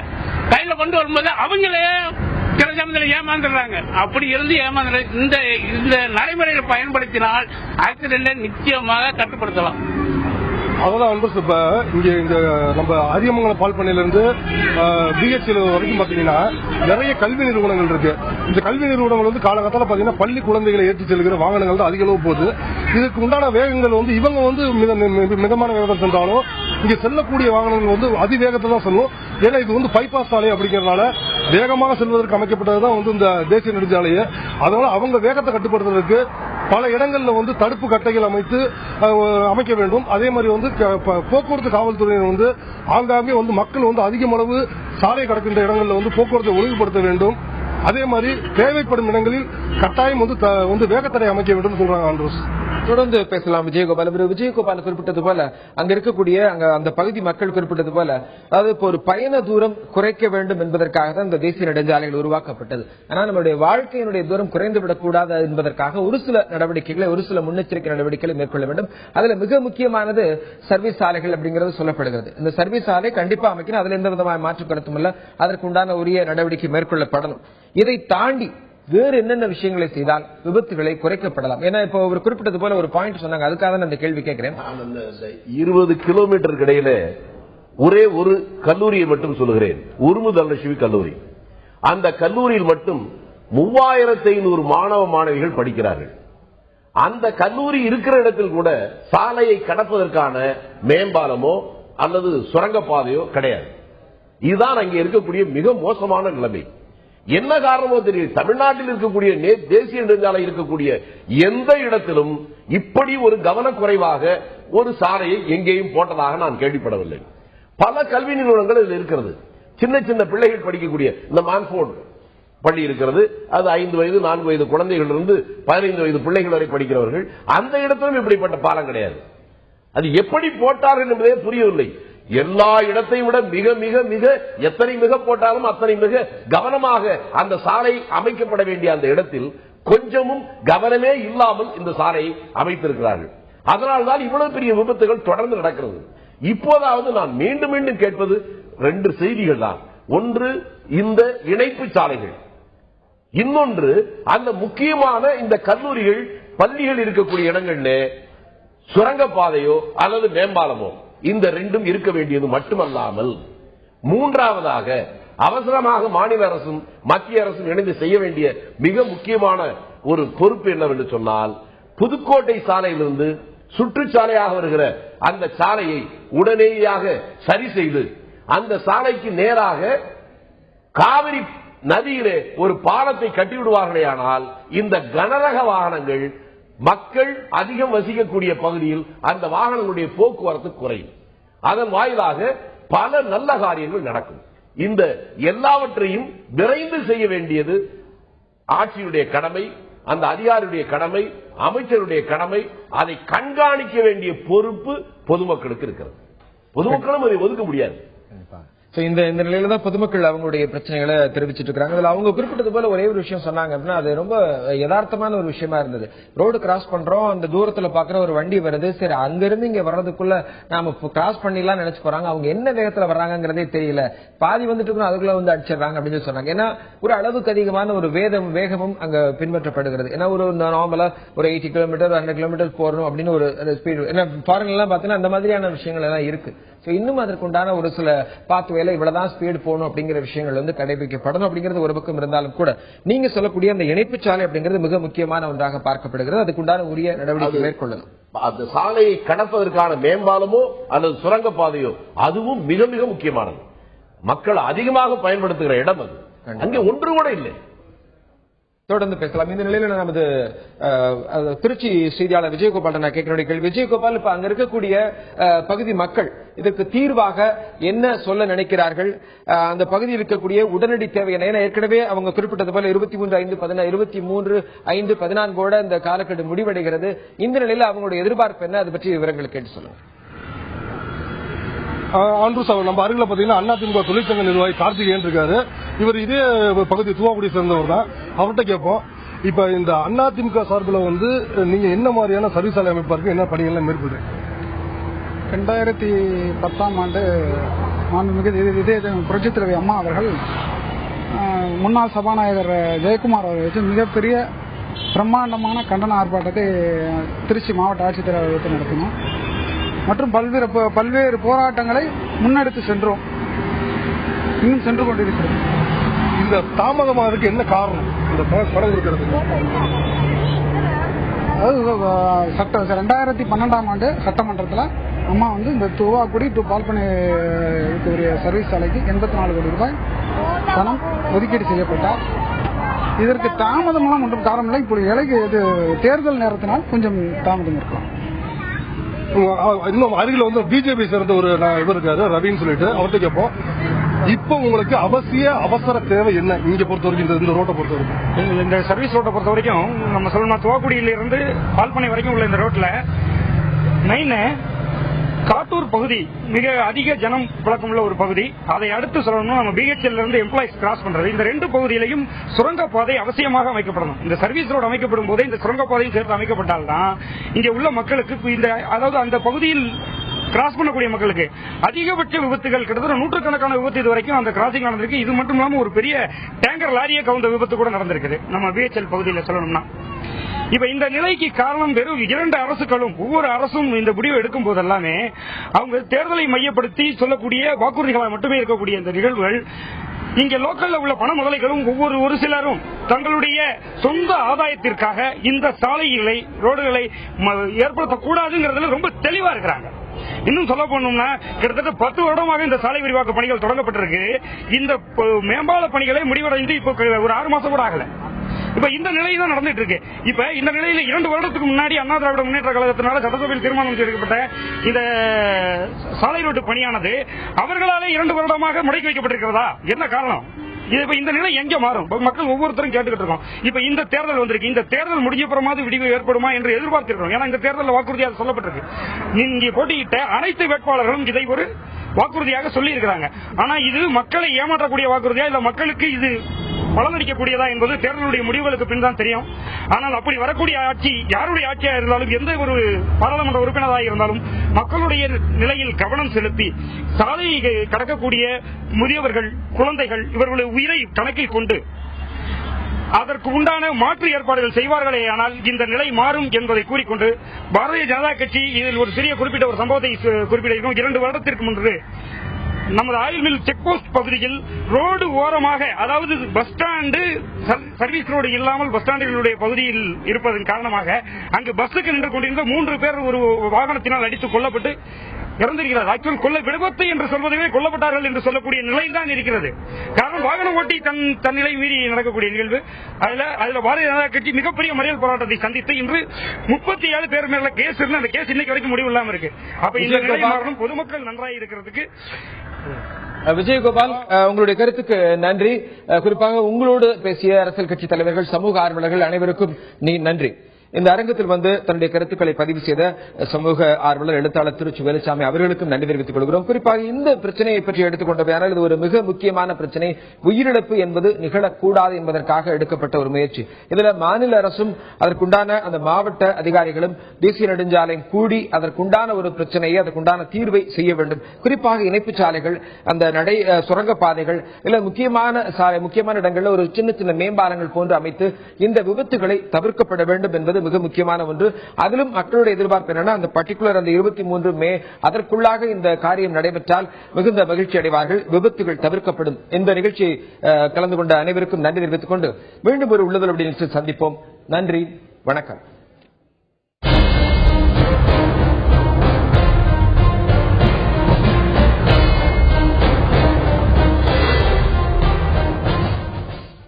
கையில கொண்டு வரும்போது அவங்களே சில சமயத்தில் ஏமாந்துடுறாங்க. அப்படி இருந்து ஏமாந்து இந்த நடைமுறைகளை பயன்படுத்தினால் ஆக்சிடென்ட் நிச்சயமாக கட்டுப்படுத்தலாம். அதான் இப்ப இங்க இந்த நம்ம அரியமங்கலம் பால் பண்ணையில இருந்து பிஹெச்எல் வரைக்கும் பாத்தீங்கன்னா நிறைய கல்வி நிறுவனங்கள் இருக்கு. இந்த கல்வி நிறுவனங்கள் காலகட்டத்தில் பாத்தீங்கன்னா பள்ளி குழந்தைகளை ஏற்றி செல்கிற வாகனங்கள் தான் அதிக அளவு போகுது. இதுக்கு உண்டான வேகங்கள் இவங்க மிதமான வேகத்தில் சென்றாலும் இங்க செல்லக்கூடிய வாகனங்கள் அதிவேகத்தை தான் செல்லும். ஏன்னா இது பைபாஸ் சாலை அப்படிங்கறதுனால வேகமாக செல்வதற்கு அமைக்கப்பட்டதுதான் இந்த தேசிய நெடுஞ்சாலையை. அதனால அவங்க வேகத்தை கட்டுப்படுத்துறதுக்கு பல இடங்கள்ல தடுப்பு கட்டைகள் அமைக்க வேண்டும். அதே மாதிரி போக்குவரத்து காவல்துறையினர் ஆங்காங்கே மக்கள் அதிகம் அளவு சாலை கடக்கின்ற இடங்களில் போக்குவரத்தை ஒழுங்குபடுத்த வேண்டும். அதே மாதிரி தேவைப்படும் இடங்களில் கட்டாயம் வேகத்தடை அமைக்க வேண்டும் சொல்றாங்க ஆண்ட்ரூஸ். தொடர்ந்து பேசலாம் விஜயகோபால். விஜயகோபால் குறிப்பிட்டது போல அங்க இருக்கக்கூடிய அந்த பகுதி மக்கள் குறிப்பிட்டது போல அதாவது இப்போ ஒரு பயண தூரம் குறைக்க வேண்டும் என்பதற்காக தான் இந்த தேசிய நெடுஞ்சாலைகள் உருவாக்கப்பட்டது. ஆனால் நம்மளுடைய வாழ்க்கையினுடைய தூரம் குறைந்துவிடக் கூடாது என்பதற்காக ஒரு சில நடவடிக்கைகளை ஒரு சில முன்னெச்சரிக்கை நடவடிக்கைகளை மேற்கொள்ள வேண்டும். அதுல மிக முக்கியமானது சர்வீஸ் சாலைகள் அப்படிங்கிறது சொல்லப்படுகிறது. இந்த சர்வீஸ் சாலை கண்டிப்பா அமைக்கணும். அதுல எந்த விதமான மாற்று கருத்தும் இல்ல. அதற்கு உண்டான உரிய நடவடிக்கை மேற்கொள்ளப்படணும். இதை தாண்டி வேறு என்னென்ன விஷயங்களை செய்தால் விபத்துகளை குறைக்கப்படலாம்? ஏன்னா இப்போ ஒரு குறிப்பிட்டது போல ஒரு பாயிண்ட் சொன்னாங்க. அதுக்காக நான் இந்த கேள்வி கேட்கிறேன். 20 கிலோமீட்டருக்கு இடையில ஒரே ஒரு கல்லூரியை மட்டும் சொல்லுகிறேன். உருமு தனலட்சுமி கல்லூரி. அந்த கல்லூரியில் மட்டும் 3500 மாணவ மாணவிகள் படிக்கிறார்கள். அந்த கல்லூரி இருக்கிற இடத்தில் கூட சாலையை கடப்பதற்கான மேம்பாலமோ அல்லது சுரங்கப்பாதையோ கிடையாது. இதுதான் அங்கே இருக்கக்கூடிய மிக மோசமான நிலைமை. என்ன காரணமோ தெரியும். தமிழ்நாட்டில் இருக்கக்கூடிய தேசிய நெடுஞ்சாலை இருக்கக்கூடிய எந்த இடத்திலும் இப்படி ஒரு கவனக்குறைவாக ஒரு சாலையை எங்கேயும் போட்டதாக நான் கேள்விப்படவில்லை. பல கல்வி நிறுவனங்கள் இதில் இருக்கிறது. சின்ன சின்ன பிள்ளைகள் படிக்கக்கூடிய இந்த மான்ஃபோர்ட் பள்ளி இருக்கிறது. அது 5 வயது 4 வயது குழந்தைகள் இருந்து 15 வயது பிள்ளைகள் வரை படிக்கிறவர்கள். அந்த இடத்திலும் இப்படிப்பட்ட பாலம் கிடையாது. அது எப்படி போட்டார்கள் என்பதே புரியவில்லை. எல்லா இடத்தையும் விட மிக மிக மிக எத்தனை மிக போட்டாலும் அத்தனை மிக கவனமாக அந்த சாலை அமைக்கப்பட வேண்டிய அந்த இடத்தில் கொஞ்சமும் கவனமே இல்லாமல் இந்த சாலையை அமைத்திருக்கிறார்கள். அதனால்தான் இவ்வளவு பெரிய விபத்துகள் தொடர்ந்து நடக்கிறது. இப்போதாவது நான் மீண்டும் மீண்டும் கேட்பது 2 செய்திகள் தான். ஒன்று இந்த இணைப்பு சாலைகள், இன்னொன்று அந்த முக்கியமான இந்த கல்லூரிகள் பள்ளிகள் இருக்கக்கூடிய இடங்கள்ல சுரங்கப்பாதையோ அல்லது மேம்பாலமோ இந்த 2ம் இருக்க வேண்டியது மட்டுமல்லாமல் மூன்றாவதாக அவசரமாக மாநில அரசும் மத்திய அரசும் இணைந்து செய்ய வேண்டிய மிக முக்கியமான ஒரு பொறுப்பு என்னவென்று சொன்னால், புதுக்கோட்டை சாலையிலிருந்து சுற்றுச்சாலையாக வருகிற அந்த சாலையை உடனடியாக சரி செய்து அந்த சாலைக்கு நேராக காவிரி நதியிலே ஒரு பாலத்தை கட்டிவிடுவார்களேயானால் இந்த கனரக வாகனங்கள் மக்கள் அதிகம் வசிக்கக்கூடிய பகுதியில் அந்த வாகனங்களுடைய போக்குவரத்து குறையும். அதன் வாயிலாக பல நல்ல காரியங்கள் நடக்கும். இந்த எல்லாவற்றையும் விரைந்து செய்ய வேண்டியது ஆட்சியுடைய கடமை, அந்த அதிகாரியுடைய கடமை, அமைச்சருடைய கடமை. அதை கண்காணிக்க வேண்டிய பொறுப்பு பொதுமக்களுக்கு இருக்கிறது. பொதுமக்களும் அதை ஒதுக்க முடியாது. இந்த நிலையில தான் பொதுமக்கள் அவங்களுடைய பிரச்சனைகளை தெரிவிச்சிட்டு இருக்காங்க. அதுல அவங்க குறிப்பிட்டது போல ஒரே ஒரு விஷயம் சொன்னாங்க அப்படின்னா அது ரொம்ப யதார்த்தமான ஒரு விஷயமா இருந்தது. ரோடு கிராஸ் பண்றோம், அந்த தூரத்துல பாக்குற ஒரு வண்டி வருது, சரி அங்கிருந்து இங்க வர்றதுக்குள்ள நாம கிராஸ் பண்ணிடலாம் நினைச்சு போறாங்க. அவங்க என்ன வேகத்துல வர்றாங்கிறதே தெரியல, பாதி வந்துட்டு அதுக்குள்ள அடிச்சிடறாங்க அப்படின்னு சொன்னாங்க. ஏன்னா ஒரு அளவுக்கு அதிகமான ஒரு வேகமும் அங்க பின்பற்றப்படுகிறது. ஏன்னா ஒரு நார்மலா ஒரு 80 கிலோமீட்டர் 100 கிலோமீட்டர் போறணும் அப்படின்னு ஒரு ஸ்பீடு. ஏன்னா ஃபாரின் எல்லாம் பாத்தீங்கன்னா அந்த மாதிரியான விஷயங்கள் எல்லாம் இருக்கு. இன்னும் அதற்குண்டான ஒரு சில பாத்வேல இவ்வளவுதான் ஸ்பீடு போகணும் அப்படிங்கிற விஷயங்கள் வந்து கடைபிடிக்கப்படணும் அப்படிங்கிறது ஒரு பக்கம் இருந்தாலும் கூட நீங்க சொல்லக்கூடிய அந்த இணைப்பு சாலை அப்படிங்கிறது மிக முக்கியமான ஒன்றாக பார்க்கப்படுகிறது. அதுக்குண்டான உரிய நடவடிக்கை மேற்கொள்ளணும். அந்த சாலையை கடப்பதற்கான மேம்பாலமோ அல்லது சுரங்கப்பாதையோ அதுவும் மிக மிக முக்கியமானது. மக்கள் அதிகமாக பயன்படுத்துகிற இடம் அது. அங்கே ஒன்று கூட இல்லை. தொடர்ந்து பேசலாம். இந்த நிலையில நமது திருச்சி செய்தியாளர் விஜயகோபால் நான் கேட்கிற கேள்வி. விஜயகோபால், இப்ப அங்க இருக்கக்கூடிய பகுதி மக்கள் இதற்கு தீர்வாக என்ன சொல்ல நினைக்கிறார்கள்? அந்த பகுதியில் இருக்கக்கூடிய உடனடி தேவை என்ன? ஏற்கனவே அவங்க குறிப்பிட்டது போல 23/5/14 இந்த காலக்கெடு முடிவடைகிறது. இந்த நிலையில அவங்களுடைய எதிர்பார்ப்பு என்ன? அது பற்றி விவரங்கள் கேட்டு சொல்லுங்க. ஆண்ட்ரூஸ் அவர் நம்ம அருகில் பாத்தீங்கன்னா அதிமுக தொழிற்சங்க நிர்வாகி கார்த்திகேயன் இருக்காரு. இவர் இதே பகுதி தூவாக்குடி சேர்ந்தவர் தான். அவர்கிட்ட கேட்போம், இப்ப இந்த அதிமுக சார்பில் வந்து நீங்க என்ன மாதிரியான சர்வீஸ் சாலை அமைப்பாருக்கு என்ன பணிகள் மேற்கொள்றீங்க? 2010ஆம் ஆண்டு மாண்புமிகு புரட்சித் தலைவி அம்மா அவர்கள் முன்னாள் சபாநாயகர் ஜெயக்குமார் அவர்கள் வச்சு மிகப்பெரிய பிரம்மாண்டமான கண்டன ஆர்ப்பாட்டத்தை திருச்சி மாவட்ட ஆட்சித்தலைவர் அலுவலகத்தில் நடத்தினோம். மற்றும் பல்வேறு போராட்டங்களை முன்னெடுத்து சென்றோம். இன்னும் சென்று கொண்டிருக்கிறோம். இந்த தாமதமானதுக்கு என்ன காரணம்? இந்த படம் இருக்கிறது 2012ஆம் ஆண்டு சட்டமன்றத்தில் அம்மா வந்து இந்த துவாக்குடி டு பால்பனை சர்வீஸ் சாலைக்கு 84 கோடி ரூபாய் பணம் ஒதுக்கீடு செய்யப்பட்டார். இதற்கு தாமதமெல்லாம் ஒன்றும் காரணம் இல்லை. இப்படி தேர்தல் நேரத்தினால் கொஞ்சம் தாமதம் இருக்கலாம். இன்னும் அருகில் வந்து பிஜேபி சேர்ந்த ஒரு இவர் இருக்காரு ரவின்னு சொல்லிட்டு அவர்கிட்ட கேட்போம், இப்ப உங்களுக்கு அவசர தேவை என்ன இங்க பொறுத்த வரைக்கும்? இந்த ரோட்டை பொறுத்த வரைக்கும், இந்த சர்வீஸ் ரோட்டை பொறுத்த வரைக்கும் நம்ம சொல்லணும், துவாக்குடியில இருந்து பால்பனை வரைக்கும் உள்ள இந்த ரோட்ல மெயின் காட்டூர் பகுதி மிக அதிக ஜனம் புழக்கம் உள்ள ஒரு பகுதி. அதை அடுத்து சொல்லணும், நம்ம பிஹெச்எல் இருந்து எம்ப்ளாயிஸ் கிராஸ் பண்றது. இந்த ரெண்டு பகுதியிலையும் சுரங்கப்பாதை அவசியமாக அமைக்கப்படணும். இந்த சர்வீஸ் ரோடு அமைக்கப்படும் போதே இந்த சுரங்கப்பாதையும் சேர்த்து அமைக்கப்பட்டால்தான் இங்க உள்ள மக்களுக்கு அதாவது அந்த பகுதியில் கிராஸ் பண்ணக்கூடிய மக்களுக்கு அதிகபட்ச விபத்துகள் கிட்டத்தட்ட 100கணக்கான விபத்து இது வரைக்கும் அந்த கிராசிங் நடந்திருக்கு. இது மட்டும் இல்லாம ஒரு பெரிய டேங்கர் லாரியை கவுந்த விபத்து கூட நடந்திருக்குது நம்ம பிஹெச்எல் பகுதியில் சொல்லணும்னா. இப்ப இந்த நிலைக்கு காரணம் வெறும் 2 அரசுகளும், ஒவ்வொரு அரசும் இந்த முடிவு எடுக்கும் போதெல்லாமே அவங்க தேர்தலை மையப்படுத்தி சொல்லக்கூடிய வாக்குறுதிகளாக மட்டுமே இருக்கக்கூடிய இந்த நிகழ்வுகள் இங்க லோக்கல்ல உள்ள பண முதலைகளும் ஒரு சிலரும் தங்களுடைய சொந்த ஆதாயத்திற்காக இந்த சாலைகளை ரோடுகளை ஏற்படுத்தக்கூடாதுங்கிறதுல ரொம்ப தெளிவா இருக்கிறாங்க. இன்னும் சொல்ல போனோம்னா கிட்டத்தட்ட 10 வருடமாக இந்த சாலை விரிவாக்க பணிகள் தொடங்கப்பட்டிருக்கு. இந்த மேம்பால பணிகளை முடிவடைந்து இப்ப ஒரு 6 மாசம் கூட ஆகல. இப்ப இந்த நிலை தான் நடந்துட்டு இருக்கு. இப்ப இந்த நிலையில 2 வருடத்துக்கு முன்னாடி அண்ணா திராவிட முன்னேற்ற கழகத்தினால சட்டசபையில் தீர்மானம் செய்யப்பட்ட இந்த சாலை ரோட்டு பணியானது அவர்களாலே 2 வருடமாக முடக்கி வைக்கப்பட்டிருக்கிறதா? என்ன காரணம்? இந்த நிலை எங்க மாறும்? மக்கள் ஒவ்வொருத்தரும் கேட்டுக்கிட்டு இருக்கோம். இப்ப இந்த தேர்தல் வந்திருக்கு. இந்த தேர்தல் முடிஞ்ச பிறமாவது விடிவு ஏற்படுமா என்று எதிர்பார்த்திருக்கிறோம். ஏன்னா இந்த தேர்தல் வாக்குறுதியாக சொல்லப்பட்டிருக்கு. இங்கே போட்டியிட்ட அனைத்து வேட்பாளர்களும் இதை ஒரு வாக்குறுதியாக சொல்லி இருக்கிறாங்க. ஆனா இது மக்களை ஏமாற்றக்கூடிய வாக்குறுதியா இல்ல மக்களுக்கு இது பலனளிக்கக்கூடியதா என்பது தேர்தலுடைய முடிவுகளுக்கு பின் தான் தெரியும். ஆனால் அப்படி வரக்கூடிய ஆட்சி யாருடைய ஆட்சியாக இருந்தாலும், எந்த ஒரு பாராளுமன்ற உறுப்பினராக இருந்தாலும் மக்களுடைய நிலையில் கவனம் செலுத்தி சாலையை கடக்கக்கூடிய முதியவர்கள், குழந்தைகள் இவர்களுடைய உயிரை கணக்கில் கொண்டு அதற்கு உண்டான மாற்று ஏற்பாடுகள் செய்வார்களே ஆனால் இந்த நிலை மாறும் என்பதை கூறிக்கொண்டு பாரதிய ஜனதா கட்சி இதில் ஒரு சிறிய குறிப்பிட்ட ஒரு சம்பவத்தை குறிப்பிட்டிருக்கிறோம். 2 வருடத்திற்கு முன்பு நமது ஆயில் மில் செக் போஸ்ட் பகுதியில் ரோடு ஓரமாக, அதாவது பஸ் ஸ்டாண்டு சர்வீஸ் ரோடு இல்லாமல் பஸ் ஸ்டாண்டுகளுடைய பகுதியில் இருப்பதன் காரணமாக அங்கு பஸ்ஸுக்கு நின்று கொண்டிருந்த 3 பேர் ஒரு வாகனத்தினால் அடித்து கொல்லப்பட்டு இறந்திருக்கிறார். ஆக்சுவல் விபத்து என்று சொல்வதே கொல்லப்பட்டார்கள் என்று சொல்லக்கூடிய நிலையில் தான் இருக்கிறது. காரணம் வாகனம் ஓட்டி தன்னிலை மீறி நடக்கக்கூடிய நிகழ்வு. அதுல பாரதிய ஜனதா கட்சி மிகப்பெரிய மறியல் போராட்டத்தை சந்தித்து இன்று 37 பேர் மேல கேஸ் இருந்து அந்த கேஸ் இன்னைக்கு வரைக்கும் முடிவு இல்லாம இருக்கு. அப்ப இந்த நிலை மாறணும், பொதுமக்கள் நன்றாக இருக்கிறதுக்கு. விஜயகோபால், உங்களுடைய கருத்துக்கு நன்றி. குறிப்பாக உங்களோடு பேசிய அரசியல் கட்சி தலைவர்கள், சமூக ஆர்வலர்கள் அனைவருக்கும் நன்றி. இந்த அரங்கத்தில் தன்னுடைய கருத்துக்களை பதிவு செய்த சமூக ஆர்வலர் எழுத்தாளர் திருச்சி வேலுசாமி அவர்களுக்கும் நன்றி தெரிவித்துக் கொள்கிறோம். குறிப்பாக இந்த பிரச்சனையை பற்றி எடுத்துக்கொண்டவையானால் இது ஒரு மிக முக்கியமான பிரச்சனை. உயிரிழப்பு என்பது நிகழக்கூடாது என்பதற்காக எடுக்கப்பட்ட ஒரு முயற்சி. இதுல மாநில அரசும் அதற்குண்டான அந்த மாவட்ட அதிகாரிகளும் தேசிய நெடுஞ்சாலையும் கூடி அதற்குண்டான ஒரு பிரச்சனையை, அதற்குண்டான தீர்வை செய்ய வேண்டும். குறிப்பாக இணைப்பு சாலைகள், அந்த சுரங்கப்பாதைகள், இல்ல முக்கியமான இடங்களில் ஒரு சின்ன சின்ன மேம்பாலங்கள் போன்று அமைத்து இந்த விபத்துகளை தவிர்க்கப்பட வேண்டும் என்பது மிக முக்கியமான ஒன்று. அதிலும் மக்களுடைய எதிர்பார்ப்பு என்னன்னா, அந்த பர்டிகுலர் அந்த 23 மே அதற்குள்ளாக இந்த காரியம் நடைபெற்றால் மிகுந்த மகிழ்ச்சி அடைவார்கள், விபத்துகள் தவிர்க்கப்படும். இந்த நிகழ்ச்சியை கலந்து கொண்ட அனைவருக்கும் நன்றி தெரிவித்துக் கொண்டு மீண்டும் ஒரு உள்ளதல் அப்படி சந்திப்போம். நன்றி, வணக்கம்.